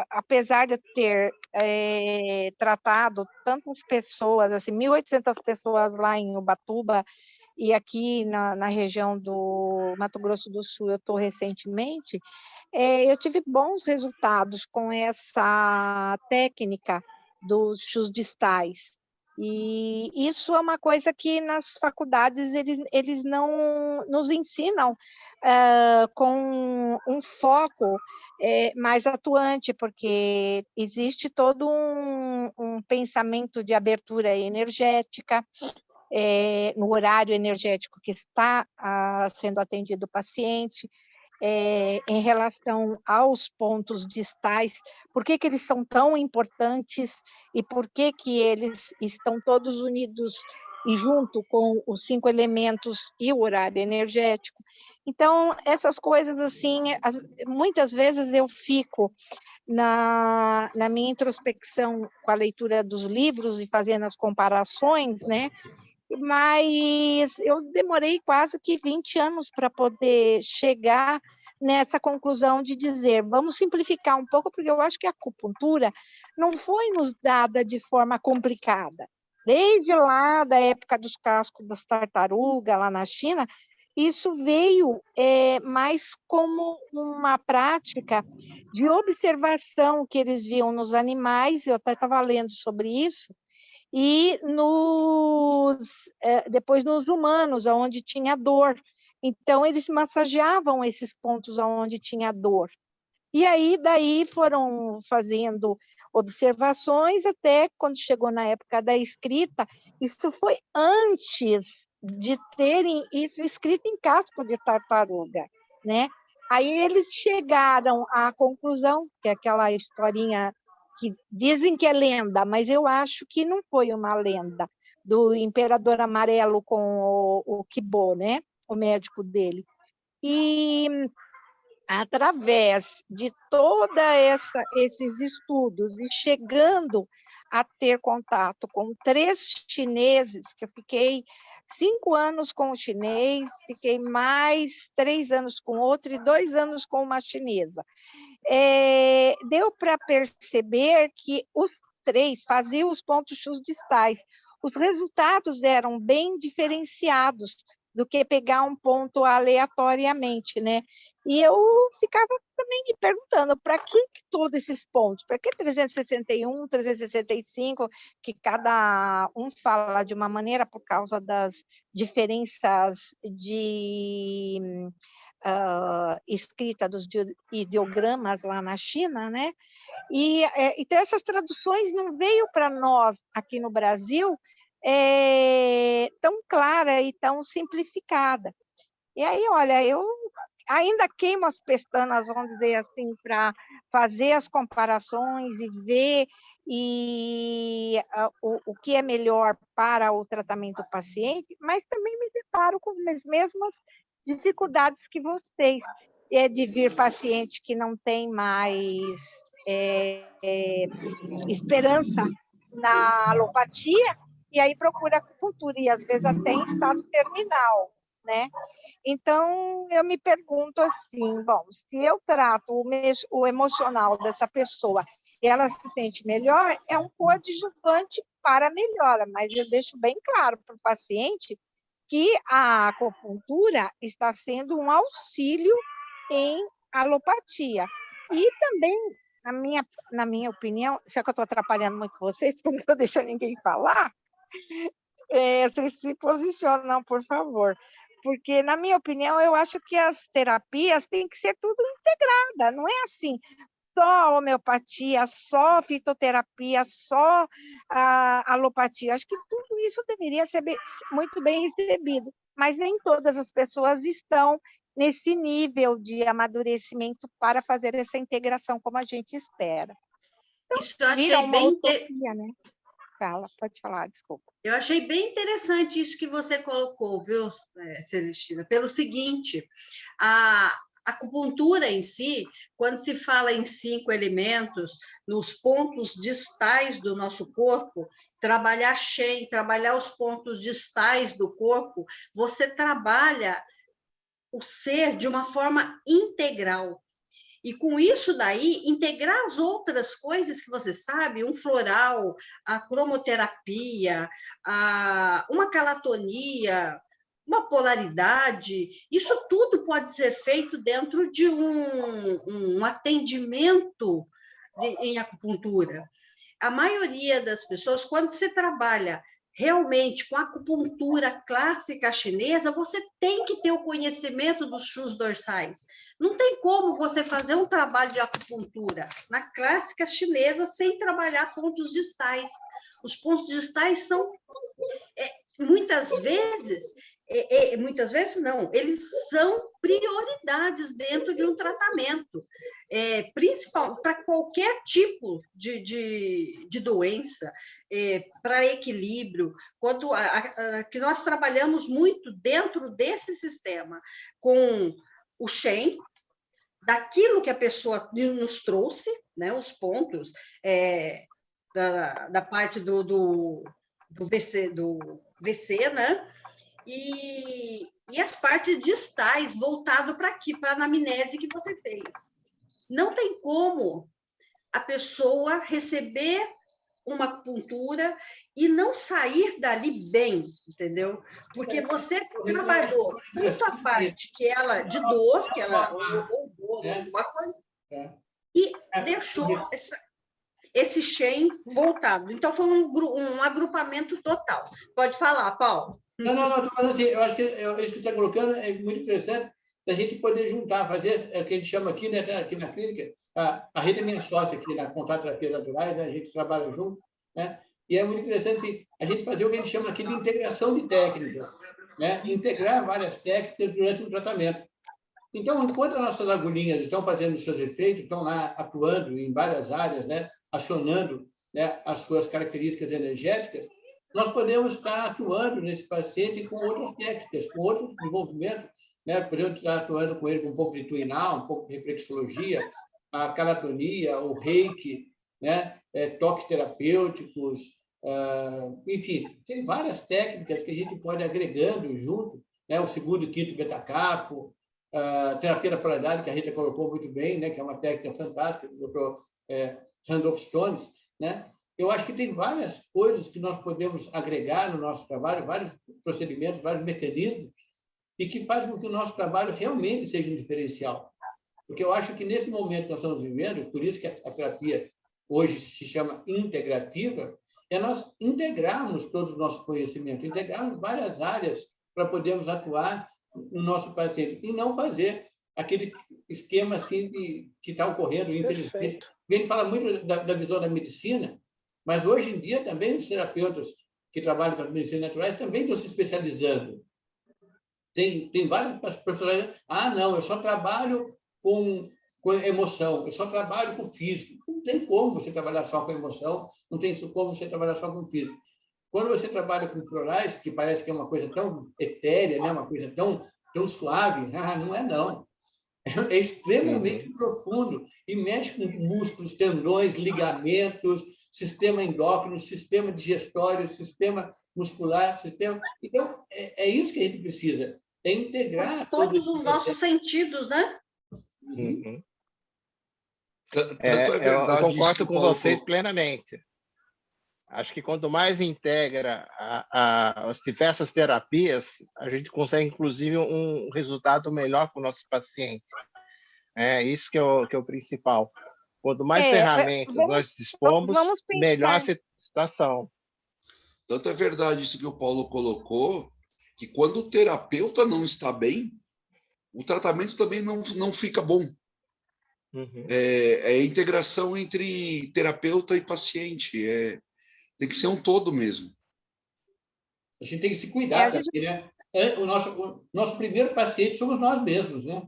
apesar de eu ter tratado tantas pessoas, assim, 1.800 pessoas lá em Ubatuba, e aqui na região do Mato Grosso do Sul eu estou recentemente, eu tive bons resultados com essa técnica dos chus distais. E isso é uma coisa que nas faculdades eles não nos ensinam com um foco mais atuante, porque existe todo um pensamento de abertura energética, no horário energético que está sendo atendido o paciente, em relação aos pontos distais, por que eles são tão importantes e por que eles estão todos unidos e junto com os 5 elementos e o horário energético. Então, essas coisas, assim, muitas vezes eu fico na minha introspecção com a leitura dos livros e fazendo as comparações, né? Mas eu demorei quase que 20 anos para poder chegar nessa conclusão de dizer, vamos simplificar um pouco, porque eu acho que a acupuntura não foi nos dada de forma complicada. Desde lá da época dos cascos das tartarugas, lá na China, isso veio mais como uma prática de observação que eles viam nos animais, eu até estava lendo sobre isso, e depois nos humanos, onde tinha dor. Então, eles massageavam esses pontos onde tinha dor. E aí, daí foram fazendo observações até quando chegou na época da escrita. Isso foi antes de terem isso escrito em casco de tartaruga, né? Aí eles chegaram à conclusão, que é aquela historinha que dizem que é lenda, mas eu acho que não foi uma lenda, do Imperador Amarelo com o Kibo, né? O médico dele. E através de todos esses estudos e chegando a ter contato com 3 chineses, que eu fiquei 5 anos com o chinês, fiquei mais 3 anos com outro e 2 anos com uma chinesa. Deu para perceber que os 3 faziam os pontos chus distais. Os resultados eram bem diferenciados do que pegar um ponto aleatoriamente, né? E eu ficava também me perguntando, para que todos esses pontos? Para que 361, 365, que cada um fala de uma maneira por causa das diferenças de escrita dos ideogramas lá na China, né? Então, essas traduções não veio para nós aqui no Brasil tão clara e tão simplificada. E aí, olha, eu ainda queimo as pestanas, vamos dizer assim, para fazer as comparações e ver o que é melhor para o tratamento do paciente, mas também me deparo com as mesmas dificuldades que vocês, de vir paciente que não tem mais esperança na alopatia, e aí procura acupuntura, e às vezes até em estado terminal, né? Então, eu me pergunto assim, bom, se eu trato o emocional dessa pessoa e ela se sente melhor, é um coadjuvante para a melhora, mas eu deixo bem claro para o paciente que a acupuntura está sendo um auxílio em alopatia. E também, na minha opinião, já que eu estou atrapalhando muito vocês, porque não estou deixando ninguém falar, vocês se posicionam, por favor. Porque, na minha opinião, eu acho que as terapias têm que ser tudo integrada, não é assim, só homeopatia, só fitoterapia, só alopatia. Acho que tudo isso deveria ser muito bem recebido, mas nem todas as pessoas estão nesse nível de amadurecimento para fazer essa integração como a gente espera. Então, isso eu achei vira uma bem utopia, né? Fala, pode falar, desculpa. Eu achei bem interessante isso que você colocou, viu, Celestina? Pelo seguinte, a acupuntura em si, quando se fala em 5 elementos, nos pontos distais do nosso corpo, trabalhar Shen, trabalhar os pontos distais do corpo, você trabalha o ser de uma forma integral. E com isso daí, integrar as outras coisas que você sabe, um floral, a cromoterapia, uma calatonia, uma polaridade, isso tudo pode ser feito dentro de um atendimento em acupuntura. A maioria das pessoas, quando se trabalha realmente com a acupuntura clássica chinesa, você tem que ter o conhecimento dos chus dorsais. Não tem como você fazer um trabalho de acupuntura na clássica chinesa sem trabalhar pontos distais. Os pontos distais são, muitas vezes não, eles são prioridades dentro de um tratamento, principalmente para qualquer tipo de doença, para equilíbrio, quando que nós trabalhamos muito dentro desse sistema, com o Shen, daquilo que a pessoa nos trouxe, né, os pontos da parte do VC, né? E as partes distais voltado para aqui, para a anamnese que você fez. Não tem como a pessoa receber uma acupuntura e não sair dali bem, entendeu? Porque você trabalhou tanto a parte que ela de dor, que ela ou dor, alguma coisa, e deixou esse Shen voltado. Então, foi um agrupamento total. Pode falar, Paulo. Não, estou falando assim, eu acho que isso que você está colocando é muito interessante, da gente poder juntar, fazer o que a gente chama aqui, né, aqui na clínica, a Rita é minha sócia aqui na Contato Terapias Naturais, né, a gente trabalha junto, né, e é muito interessante a gente fazer o que a gente chama aqui de integração de técnicas, né, integrar várias técnicas durante o tratamento. Então, enquanto as nossas agulhinhas estão fazendo os seus efeitos, estão lá atuando em várias áreas, né, acionando, né, as suas características energéticas, nós podemos estar atuando nesse paciente com outras técnicas, com outros desenvolvimentos, né? Podemos estar atuando com ele com um pouco de tuinal, um pouco de reflexologia, a calatonia, o reiki, né? Toques terapêuticos, enfim, tem várias técnicas que a gente pode ir agregando junto, né? O segundo e quinto betacapo, a terapia da polaridade, que a Rita colocou muito bem, né? Que é uma técnica fantástica do Dr. Randolph Stones, né? Eu acho que tem várias coisas que nós podemos agregar no nosso trabalho, vários procedimentos, vários mecanismos, e que fazem com que o nosso trabalho realmente seja um diferencial. Porque eu acho que nesse momento que nós estamos vivendo, por isso que a terapia hoje se chama integrativa, é nós integrarmos todo o nosso conhecimento, integrarmos várias áreas para podermos atuar no nosso paciente, e não fazer aquele esquema assim que está ocorrendo, infelizmente. Perfeito. A gente fala muito da visão da medicina, mas hoje em dia também os terapeutas que trabalham com as medicinas naturais também estão se especializando. Tem vários profissionais. Não, eu só trabalho com emoção, eu só trabalho com físico. Não tem como você trabalhar só com emoção, não tem como você trabalhar só com físico. Quando você trabalha com florais, que parece que é uma coisa tão etérea, né? Uma coisa tão suave, não é não. É extremamente profundo e mexe com músculos, tendões, ligamentos, sistema endócrino, sistema digestório, sistema muscular, sistema... Então, é isso que a gente precisa, é integrar... Todos os nossos sentidos, né? Tanto é verdade eu concordo isso com vocês plenamente. Acho que quanto mais integra as diversas terapias, a gente consegue, inclusive, um resultado melhor para o nosso paciente. É isso que é o principal. Quanto mais ferramentas nós dispomos, melhor a situação. Tanto é verdade isso que o Paulo colocou, que quando o terapeuta não está bem, o tratamento também não fica bom. É a integração entre terapeuta e paciente. Tem que ser um todo mesmo. A gente tem que se cuidar, porque, né? O nosso primeiro paciente somos nós mesmos, né?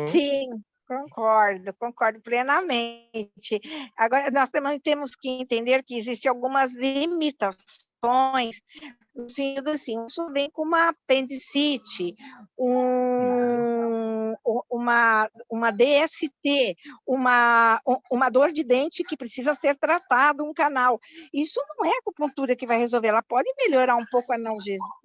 Sim, concordo plenamente. Agora, nós também temos que entender que existem algumas limitações, no sentido assim, isso vem com uma apendicite, uma DST, uma dor de dente que precisa ser tratado, um canal. Isso não é a acupuntura que vai resolver, ela pode melhorar um pouco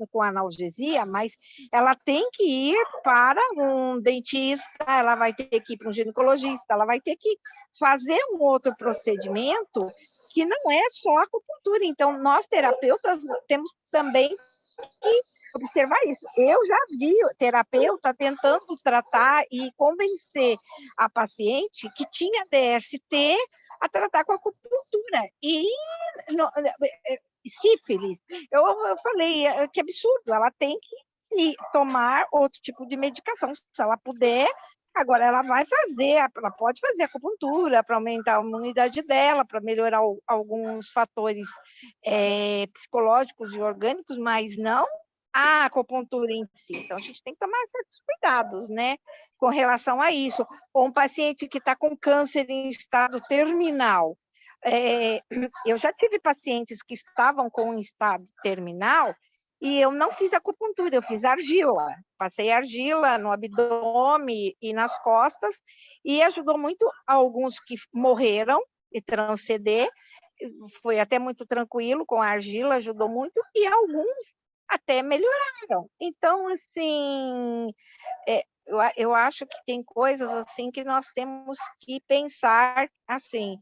com a analgesia, mas ela tem que ir para um dentista, ela vai ter que ir para um ginecologista, ela vai ter que fazer um outro procedimento que não é só a acupuntura. Então, nós, terapeutas, temos também que observar isso. Eu já vi terapeuta tentando tratar e convencer a paciente que tinha DST a tratar com acupuntura. E sífilis, eu falei que absurdo, ela tem que tomar outro tipo de medicação, se ela puder. Agora, ela pode fazer acupuntura para aumentar a imunidade dela, para melhorar alguns fatores psicológicos e orgânicos, mas não a acupuntura em si. Então, a gente tem que tomar certos cuidados, né, com relação a isso. Ou um paciente que está com câncer em estado terminal. Eu já tive pacientes que estavam com um estado terminal e eu não fiz acupuntura, eu fiz argila. Passei argila no abdômen e nas costas e ajudou muito alguns que morreram e transcender. Foi até muito tranquilo com a argila, ajudou muito, e alguns até melhoraram. Então, assim, eu acho que tem coisas assim que nós temos que pensar assim,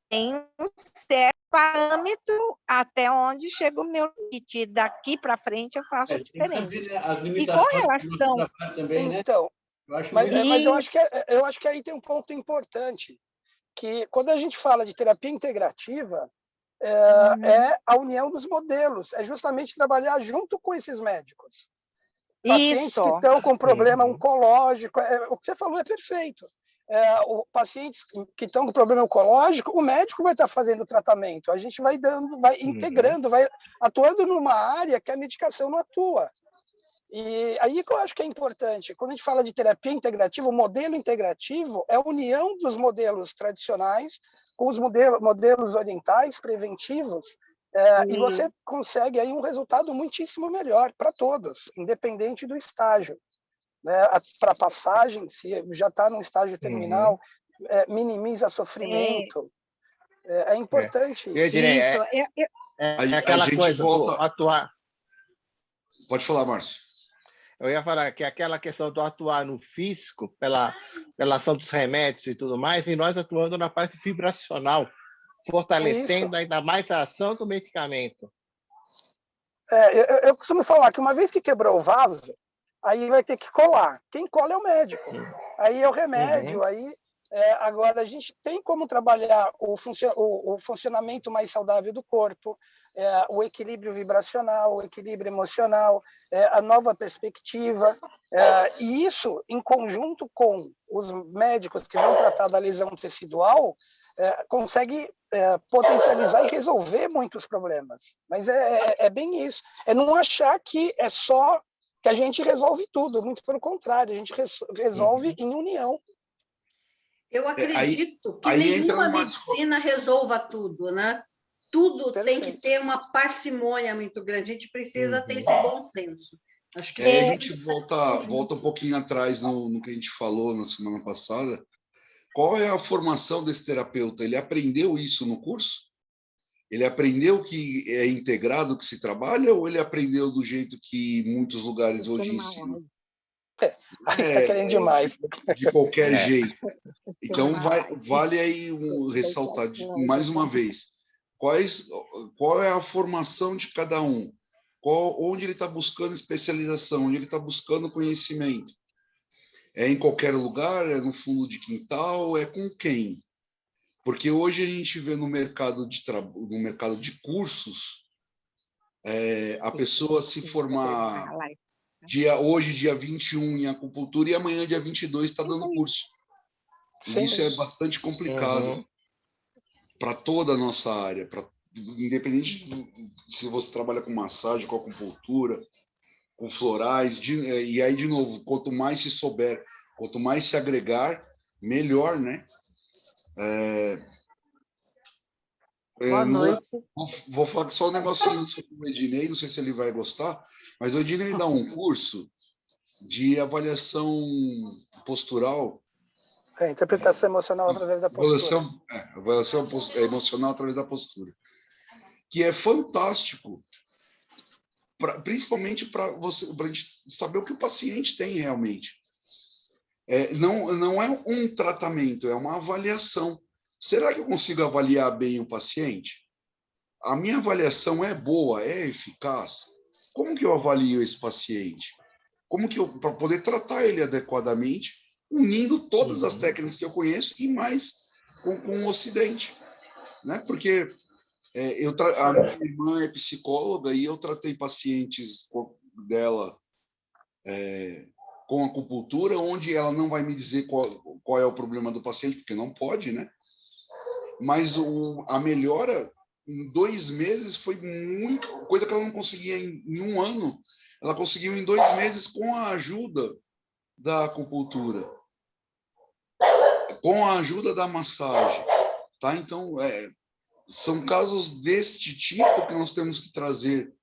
tem um certo parâmetro até onde chega o meu limite. Daqui para frente eu faço Tem que saber, diferente. né, as E com limitações do nosso relação... trabalho também, né? Então, Eu acho mas, muito... mas eu acho que aí tem um ponto importante, que quando a gente fala de terapia integrativa, é a união dos modelos, é justamente trabalhar junto com esses médicos. Pacientes que estão com problema oncológico, o que você falou é perfeito. Pacientes que estão com problema oncológico, o médico vai estar fazendo o tratamento, a gente vai dando, vai integrando, vai atuando numa área que a medicação não atua. E aí que eu acho que é importante, quando a gente fala de terapia integrativa, o modelo integrativo é a união dos modelos tradicionais com os modelos orientais preventivos, e você consegue aí um resultado muitíssimo melhor para todos, independente do estágio. Né? Para passagem, se já está no estágio terminal, minimiza sofrimento. É importante isso. Isso. É aquela coisa do atuar. Pode falar, Márcio. Eu ia falar que é aquela questão do atuar no físico, pela ação dos remédios e tudo mais, e nós atuando na parte vibracional, fortalecendo ainda mais a ação do medicamento. Eu costumo falar que uma vez que quebrou o vaso, aí vai ter que colar. Quem cola é o médico. Aí é o remédio, aí... agora, a gente tem como trabalhar o funcionamento mais saudável do corpo, o equilíbrio vibracional, o equilíbrio emocional, a nova perspectiva. E isso, em conjunto com os médicos que vão tratar da lesão tecidual, consegue potencializar e resolver muitos problemas. Mas é bem isso. É não achar que é só que a gente resolve tudo. Muito pelo contrário, a gente resolve em união. Eu acredito que nenhuma medicina resolva tudo, né? Tudo tem que ter uma parcimônia muito grande. A gente precisa ter esse bom senso. Acho que a gente volta um pouquinho atrás no que a gente falou na semana passada. Qual é a formação desse terapeuta? Ele aprendeu isso no curso? Ele aprendeu que é integrado que se trabalha ou ele aprendeu do jeito que muitos lugares hoje ensinam? Aí está querendo demais. De qualquer jeito. Então, vale aí ressaltar mais uma vez, qual é a formação de cada um? Onde ele está buscando especialização, onde ele está buscando conhecimento? É em qualquer lugar? É no fundo de quintal? É com quem? Porque hoje a gente vê no mercado de cursos, a pessoa se formar hoje, dia 21, em acupuntura, e amanhã, dia 22, está dando curso. E isso é bastante complicado para toda a nossa área, independente se você trabalha com massagem, com acupuntura, com florais, e aí, de novo, quanto mais se souber, quanto mais se agregar, melhor, né? Boa noite. Vou falar só um negocinho sobre o Ednei, não sei se ele vai gostar, mas o Ednei dá um curso de avaliação postural. Interpretação emocional através da postura. Avaliação emocional através da postura. Que é fantástico, principalmente para a gente saber o que o paciente tem realmente. Não é um tratamento, é uma avaliação. Será que eu consigo avaliar bem o paciente? A minha avaliação é boa, é eficaz? Como que eu avalio esse paciente? Para poder tratar ele adequadamente, unindo todas as técnicas que eu conheço e mais com o Ocidente, né? Porque a minha irmã é psicóloga e eu tratei pacientes dela com acupuntura, onde ela não vai me dizer qual é o problema do paciente, porque não pode, né? Mas a melhora em 2 meses foi muito coisa que ela não conseguia em 1 ano. Ela conseguiu em 2 meses com a ajuda da acupuntura, com a ajuda da massagem, tá? Então, são casos deste tipo que nós temos que trazer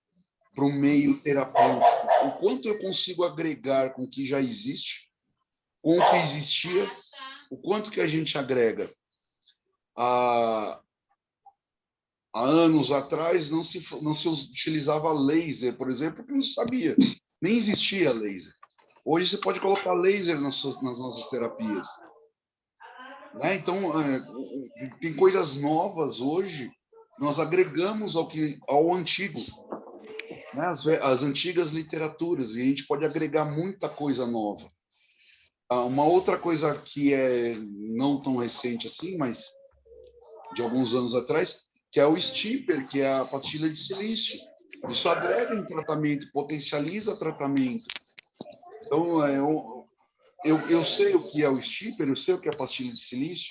para o meio terapêutico. O quanto eu consigo agregar com o que já existe, com o que existia, o quanto que a gente agrega. Há anos atrás não se utilizava laser, por exemplo, porque não sabia, nem existia laser. Hoje você pode colocar laser nas nossas terapias. né? Então, tem coisas novas hoje que nós agregamos ao antigo, né? As antigas literaturas, e a gente pode agregar muita coisa nova. Uma outra coisa que é não tão recente assim, mas de alguns anos atrás, que é o Stipper, que é a pastilha de silício. Isso agrega em tratamento, potencializa tratamento. Então, eu sei o que é o Stipper, eu sei o que é a pastilha de silício,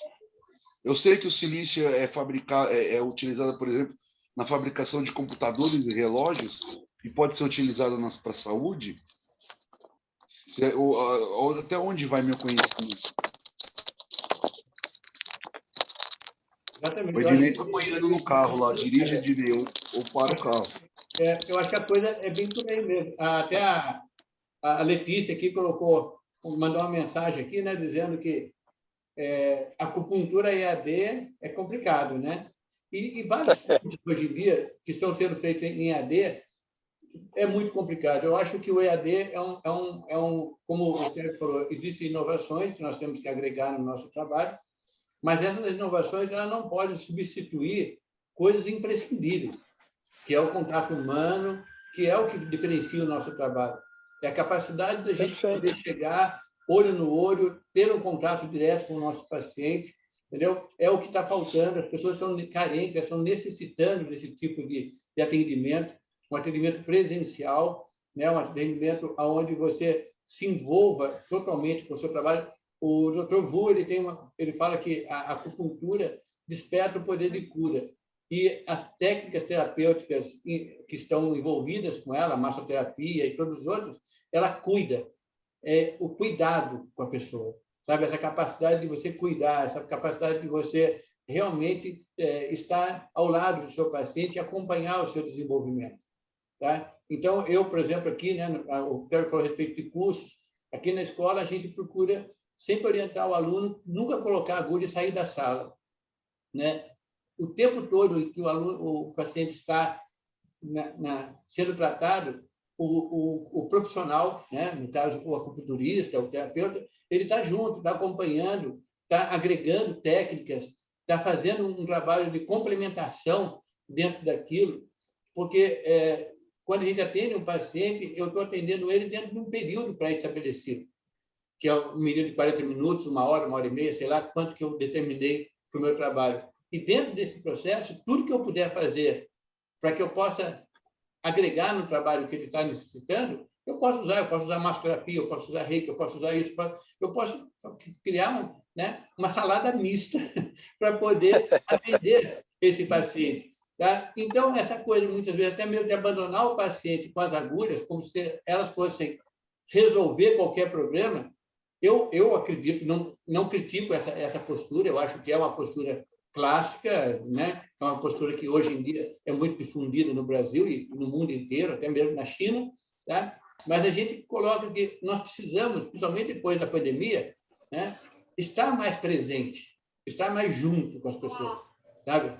eu sei que o silício é utilizado, por exemplo, na fabricação de computadores e relógios, e pode ser utilizado para a saúde. Até onde vai meu conhecimento? Exatamente. O Ednei está apanhando no carro lá, dirige, Ednei, ou para o carro. Eu acho que a coisa é bem por aí mesmo. Até a Letícia aqui mandou uma mensagem aqui, né, dizendo que a acupuntura EAD é complicado, né? E vários cursos hoje em dia que estão sendo feitos em EAD é muito complicado. Eu acho que o EAD como o Sérgio falou, existem inovações que nós temos que agregar no nosso trabalho, mas essas inovações elas não podem substituir coisas imprescindíveis, que é o contato humano, que é o que diferencia o nosso trabalho. É a capacidade da gente poder chegar olho no olho, ter um contato direto com o nosso paciente, entendeu? É o que está faltando, as pessoas estão carentes, estão necessitando desse tipo de atendimento, um atendimento presencial, né? Um atendimento onde você se envolva totalmente com o seu trabalho. O Dr. Vu, ele fala que a acupuntura desperta o poder de cura. E as técnicas terapêuticas que estão envolvidas com ela, a massoterapia e todos os outros, ela cuida. O cuidado com a pessoa, sabe? Essa capacidade de você cuidar, essa capacidade de você realmente estar ao lado do seu paciente e acompanhar o seu desenvolvimento. Tá? Então, eu, por exemplo, aqui, né, o Cléber falou a respeito de cursos, aqui na escola a gente procura sempre orientar o aluno, nunca colocar a agulha e sair da sala, né? O tempo todo que o paciente está sendo tratado, o profissional, né, no caso o acupunturista, o terapeuta, ele está junto, está acompanhando, está agregando técnicas, está fazendo um trabalho de complementação dentro daquilo, porque quando a gente atende um paciente, eu estou atendendo ele dentro de um período pré-estabelecido, que é um período de 40 minutos, 1 hora e meia, sei lá quanto que eu determinei para o meu trabalho. E dentro desse processo, tudo que eu puder fazer para que eu possa agregar no trabalho que ele está necessitando, eu posso usar massoterapia, eu posso usar reiki, eu posso usar isso, eu posso criar uma salada mista para poder atender esse paciente. Tá? Então, essa coisa, muitas vezes, até mesmo de abandonar o paciente com as agulhas, como se elas fossem resolver qualquer problema, eu acredito, não critico essa postura, eu acho que é uma postura clássica, né? É uma postura que hoje em dia é muito difundida no Brasil e no mundo inteiro, até mesmo na China, tá? Mas a gente coloca que nós precisamos, principalmente depois da pandemia, né, estar mais presente, estar mais junto com as pessoas, sabe?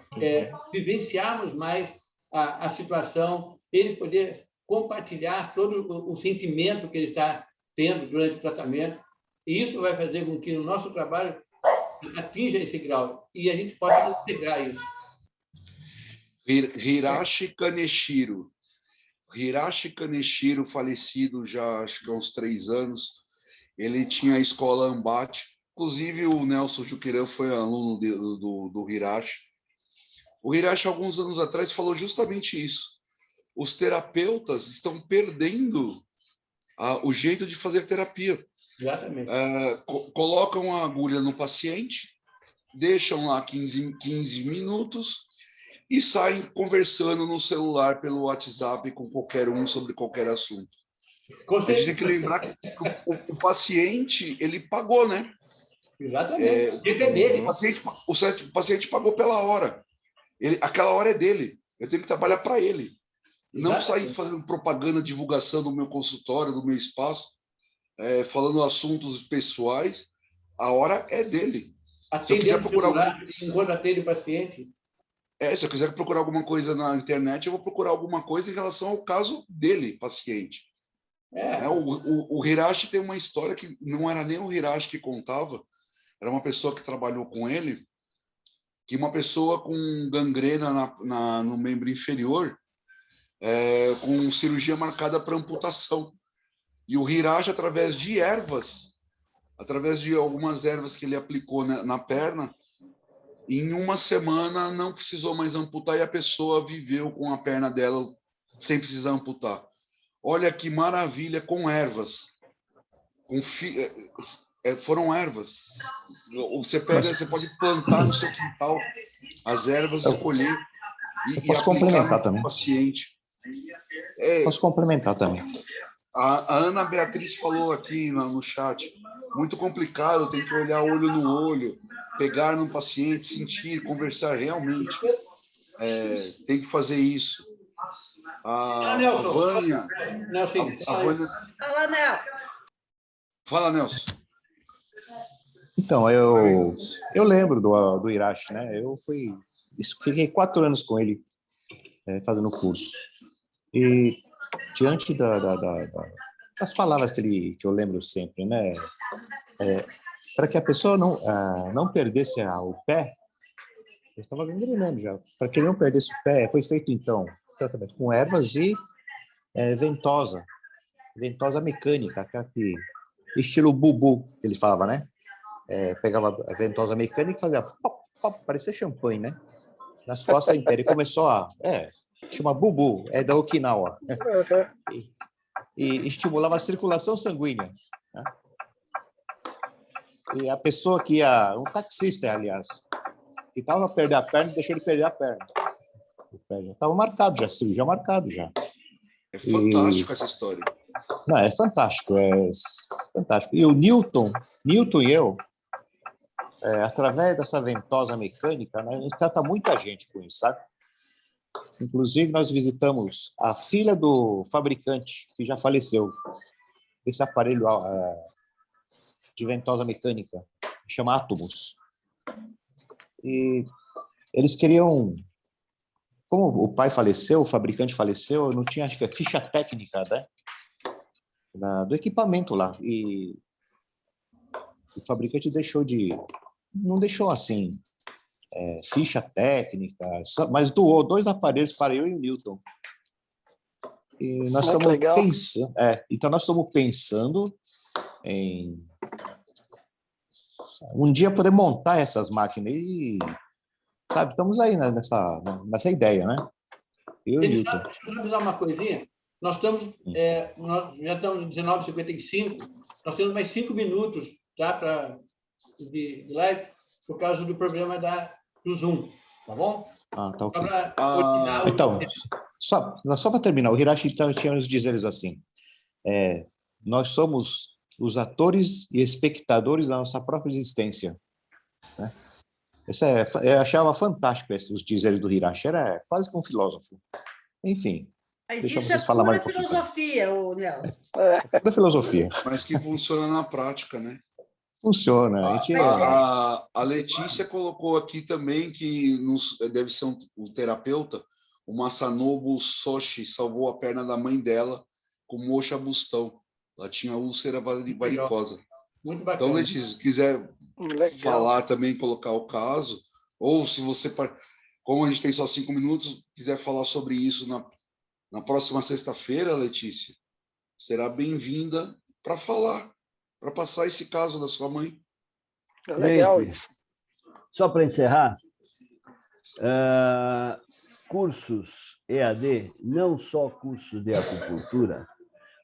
Vivenciarmos mais a situação, ele poder compartilhar todo o sentimento que ele está tendo durante o tratamento, e isso vai fazer com que no nosso trabalho atinja esse grau e a gente possa integrar isso. Hirashi Kaneshiro, falecido já acho que há uns 3 anos, ele tinha a escola Ambate, inclusive o Nelson Juqueirão foi aluno do Hirashi. O Hirashi, alguns anos atrás, falou justamente isso. Os terapeutas estão perdendo o jeito de fazer terapia. Exatamente. Colocam a agulha no paciente, deixam lá 15 minutos e saem conversando no celular pelo WhatsApp com qualquer um sobre qualquer assunto. A gente tem que lembrar que o paciente, ele pagou, né? Exatamente. O paciente pagou pela hora. Aquela hora é dele. Eu tenho que trabalhar para ele. Não sair fazendo propaganda, divulgação do meu consultório, do meu espaço, falando assuntos pessoais. A hora é dele. Se eu quiser procurar enquanto atende o paciente. Se eu quiser procurar alguma coisa na internet, eu vou procurar alguma coisa em relação ao caso dele, paciente. O Hirashi tem uma história que não era nem o Hirashi que contava, era uma pessoa que trabalhou com ele, que uma pessoa com gangrena no membro inferior, com cirurgia marcada para amputação. E o Hirashi, através de ervas, através de algumas ervas que ele aplicou na perna, em uma semana não precisou mais amputar e a pessoa viveu com a perna dela sem precisar amputar. Olha que maravilha, com ervas. Foram ervas. Você pode plantar no seu quintal as ervas, escolher e aplicar no paciente. Posso complementar também. A Ana Beatriz falou aqui no chat, muito complicado, tem que olhar olho no olho, pegar no paciente, sentir, conversar realmente. Tem que fazer isso. A Vânia... Fala, Nel. Fala, Nelson. Então, eu lembro do Hirashi, né? Fiquei 4 anos com ele fazendo o curso. E diante das palavras que eu lembro sempre, né? Para que a pessoa não perdesse o pé, eu estava gangrenando já. Para que ele não perdesse o pé, foi feito, então, tratamento com ervas e ventosa mecânica, estilo bubu, que ele falava, né? Pegava a ventosa mecânica e fazia pop, pop, parecia champanhe, né? Nas costas inteiras. E começou chama bubu, é da Okinawa. E estimulava a circulação sanguínea. Né? E a pessoa que um taxista, aliás, que estava a perder a perna, deixou ele perder a perna. Estava marcado já, cirurgia marcado já. É fantástico essa história. Não, é fantástico, fantástico. E o Newton e eu, através dessa ventosa mecânica, né, a gente trata muita gente com isso, sabe? Inclusive, nós visitamos a filha do fabricante, que já faleceu, desse aparelho de ventosa mecânica, chama Atomos. E eles queriam... Como o pai faleceu, o fabricante faleceu, não tinha, acho que ficha técnica, né? Do equipamento lá. E o fabricante não deixou assim, ficha técnica, mas doou 2 aparelhos para eu e o Newton. E nós estamos pensando, então nós estamos pensando em um dia poder montar essas máquinas e, sabe, estamos aí nessa ideia, né? Eu e o Newton. Deixa eu avisar uma coisinha. Nós já estamos em 19h55, nós temos mais 5 minutos, tá, de live, por causa do problema do Zoom, tá bom? Tá ok. Então, só para terminar, o Hirashi tinha nos dizeres assim, nós somos os atores e espectadores da nossa própria existência. Né? Eu achava fantástico os dizeres do Hirashi, era quase que um filósofo. Enfim. Mas isso é pura filosofia, Nelson. Pura filosofia. Mas que funciona na prática, né? Funciona. A Letícia colocou aqui também que deve ser um terapeuta, o Masanobu Soshi salvou a perna da mãe dela com moxa bustão. Ela tinha úlcera varicosa. Muito bacana. Então, Letícia, se quiser falar também, colocar o caso, ou se você, como a gente tem só 5 minutos, quiser falar sobre isso na próxima sexta-feira, Letícia, será bem-vinda para falar, para passar esse caso da sua mãe. Legal isso. Só para encerrar, cursos EAD, não só cursos de acupuntura,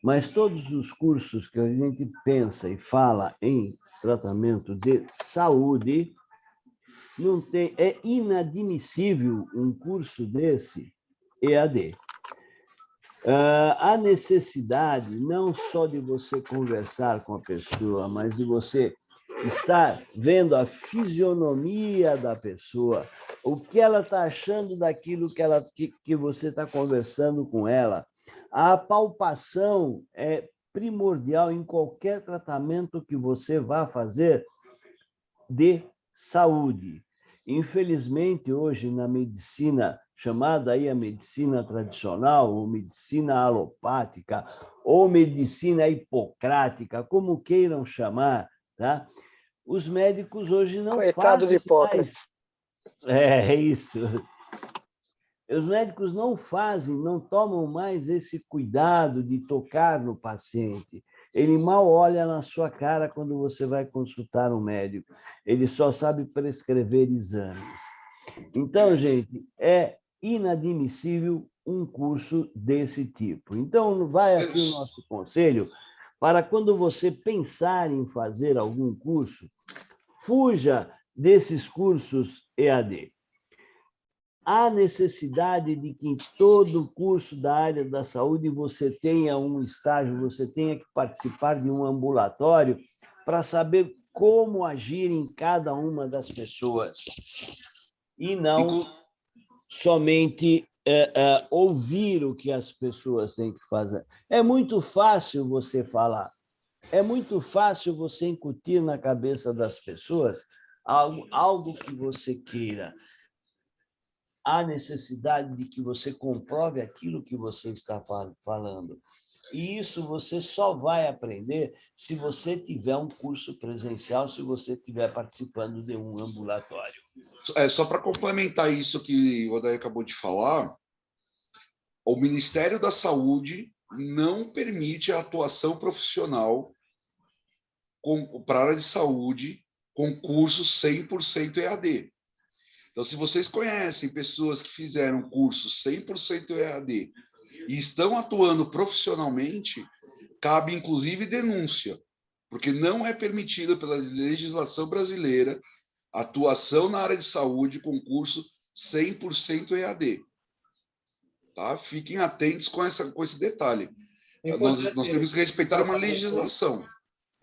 mas todos os cursos que a gente pensa e fala em tratamento de saúde, é inadmissível um curso desse EAD. Há necessidade não só de você conversar com a pessoa, mas de você estar vendo a fisionomia da pessoa, o que ela está achando daquilo que você está conversando com ela. A palpação é primordial em qualquer tratamento que você vá fazer de saúde. Infelizmente, hoje, na medicina, chamada aí a medicina tradicional, ou medicina alopática, ou medicina hipocrática, como queiram chamar, tá? os médicos hoje não Coitado de fazem Hipócrates. mais... É isso. Os médicos não fazem, não tomam mais esse cuidado de tocar no paciente. Ele mal olha na sua cara quando você vai consultar um médico. Ele só sabe prescrever exames. Então, gente, é inadmissível um curso desse tipo. Então, vai aqui o nosso conselho para quando você pensar em fazer algum curso, fuja desses cursos EAD. Há necessidade de que em todo curso da área da saúde você tenha um estágio, você tenha que participar de um ambulatório para saber como agir em cada uma das pessoas. E não somente ouvir o que as pessoas têm que fazer. É muito fácil você falar, é muito fácil você incutir na cabeça das pessoas algo que você queira. Há necessidade de que você comprove aquilo que você está falando. E isso você só vai aprender se você tiver um curso presencial, se você estiver participando de um ambulatório. Só para complementar isso que o Odair acabou de falar, o Ministério da Saúde não permite a atuação profissional para a área de saúde com cursos 100% EAD. Então, se vocês conhecem pessoas que fizeram cursos 100% EAD e estão atuando profissionalmente, cabe, inclusive, denúncia, porque não é permitido pela legislação brasileira atuação na área de saúde com curso 100% EAD. Tá? Fiquem atentos com esse detalhe. Nós temos que respeitar uma legislação.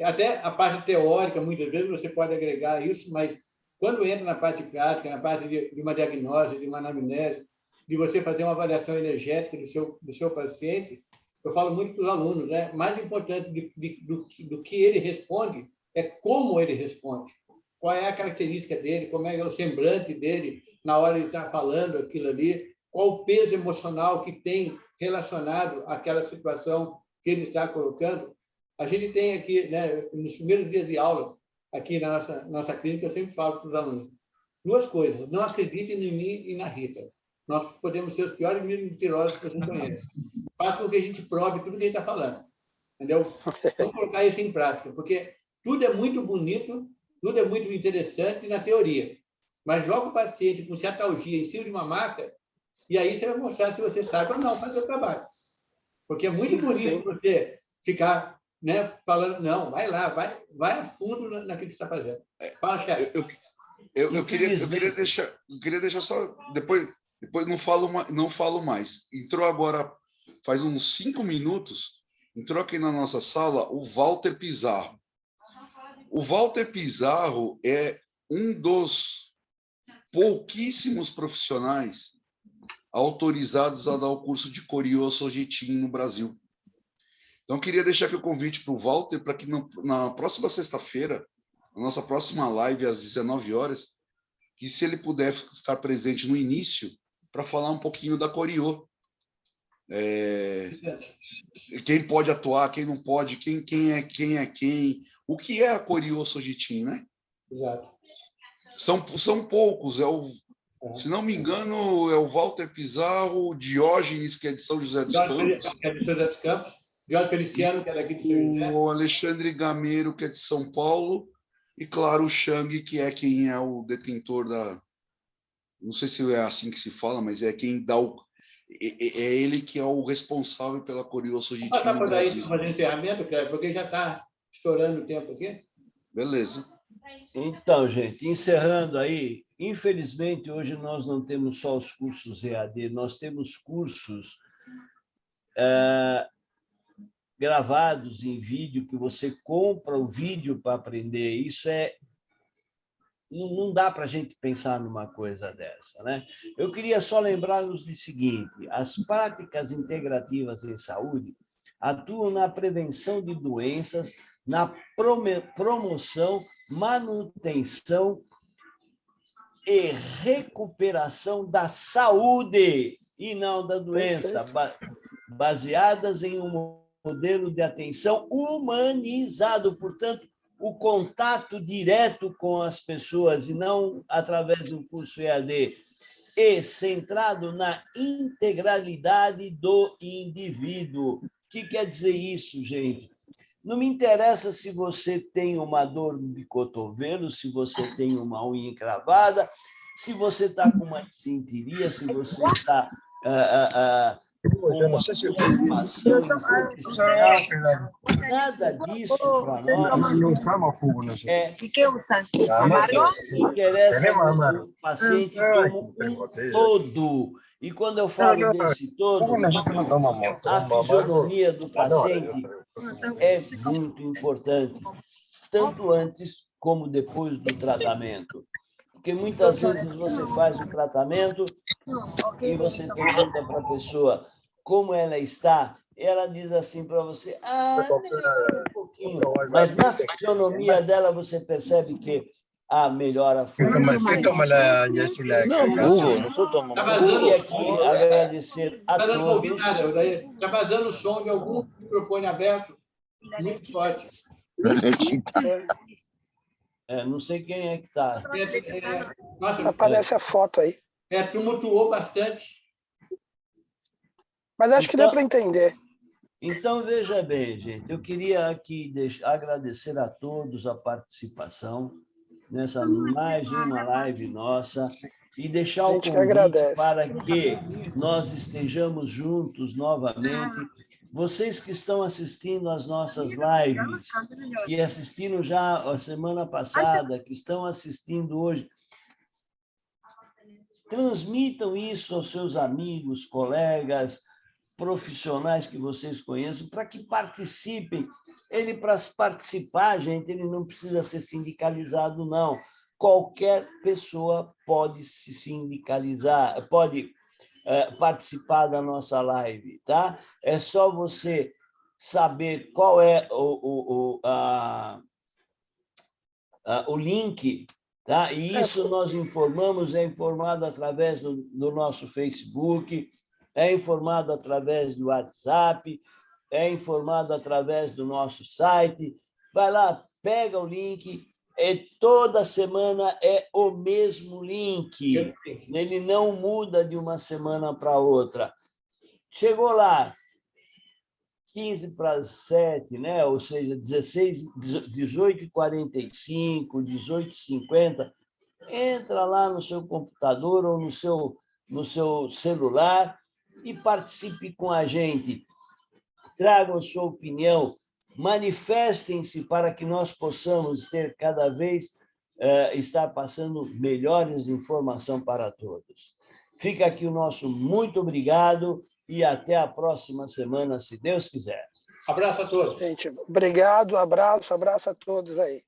Até a parte teórica, muitas vezes, você pode agregar isso, mas quando entra na parte prática, na parte de uma diagnose, de uma anamnese, de você fazer uma avaliação energética do seu paciente, eu falo muito para os alunos, né? Mais importante do que ele responde é como ele responde. Qual é a característica dele, como é o semblante dele na hora de estar falando aquilo ali, qual o peso emocional que tem relacionado àquela situação que ele está colocando. A gente tem aqui, né, nos primeiros dias de aula, aqui na nossa clínica, eu sempre falo para os alunos, duas coisas, não acreditem em mim e na Rita. Nós podemos ser os piores mentirosos que você conhece. Faça com que a gente prove tudo que a gente está falando. Entendeu? Vamos colocar isso em prática, porque tudo é muito bonito, tudo é muito interessante na teoria, mas joga o paciente com cetalgia em cima de uma maca e aí você vai mostrar se você sabe ou não fazer o trabalho. Porque é muito bonito você ficar, né, falando, não, vai lá, vai a fundo naquilo que você está fazendo. Fala, chefe. Eu queria deixar só... Depois não falo mais. Entrou agora, faz uns 5 minutos, entrou aqui na nossa sala o Walter Pizarro. O Walter Pizarro é um dos pouquíssimos profissionais autorizados a dar o curso de Coriô Sojitin no Brasil. Então, eu queria deixar aqui o convite para o Walter, para que na próxima sexta-feira, na nossa próxima live, às 19 horas, que se ele puder estar presente no início, para falar um pouquinho da Coriô. Quem pode atuar, quem não pode, quem é quem, o que é a Coriô Sojitin, né? Exato. São poucos, se não me engano, é o Walter Pizarro, o Diógenes, que é de São José dos Campos. Que é de São José dos Campos. Jorge Feliciano, que é daqui de São José. O Alexandre Gameiro, que é de São Paulo. E, claro, o Chang, que é quem é o detentor da... Não sei se é assim que se fala, mas é quem dá o... É ele que é o responsável pela Coriô Sojitin Passar no por aí, Brasil. fazer encerramento, Cléber, porque já está estourando o tempo aqui. Beleza. Então, gente, encerrando aí, infelizmente, hoje nós não temos só os cursos EAD, nós temos cursos gravados em vídeo, que você compra o vídeo para aprender. Isso não dá para a gente pensar numa coisa dessa, né? Eu queria só lembrar-nos do seguinte: as práticas integrativas em saúde atuam na prevenção de doenças, na promoção, manutenção e recuperação da saúde e não da doença, baseadas em um modelo de atenção humanizado. Portanto, o contato direto com as pessoas e não através do curso EAD, e centrado na integralidade do indivíduo. O que quer dizer isso, gente? Não me interessa se você tem uma dor de cotovelo, se você tem uma unha encravada, se você está com uma desinteria, se você está com uma preocupação nutricional. Nada disso para nós é interessa o paciente como um todo. E quando eu falo desse todo, a fisionomia do paciente é muito importante, tanto antes como depois do tratamento. Porque muitas vezes você faz o tratamento e você pergunta para a pessoa como ela está, ela diz assim para você, melhorou um pouquinho. Mas na fisionomia dela você percebe que melhora a força. Queria aqui agradecer a todos. Está vazando o som de algum microfone aberto, muito forte. Não sei quem é que está. Aparece a foto aí. Tumultuou bastante. Mas acho que dá para entender. Então, veja bem, gente, eu queria aqui agradecer a todos a participação nessa mais uma live nossa e deixar o convite para que nós estejamos juntos novamente. Vocês que estão assistindo às nossas lives, que assistiram já a semana passada, que estão assistindo hoje, transmitam isso aos seus amigos, colegas, profissionais que vocês conheçam, para que participem. Ele, para participar, gente, ele não precisa ser sindicalizado, não. Qualquer pessoa pode se sindicalizar, pode participar da nossa live, tá? É só você saber qual é o link, tá? E isso nós informamos, é informado através do nosso Facebook, é informado através do WhatsApp, é informado através do nosso site. Vai lá, pega o link, toda semana é o mesmo link. Ele não muda de uma semana para outra. Chegou lá, 15:07, né? Ou seja, 18h45, 18h50, entra lá no seu computador ou no seu celular e participe com a gente. Tragam sua opinião, manifestem-se para que nós possamos ter cada vez estar passando melhores informações para todos. Fica aqui o nosso muito obrigado e até a próxima semana, se Deus quiser. Abraço a todos. Gente, obrigado, abraço a todos aí.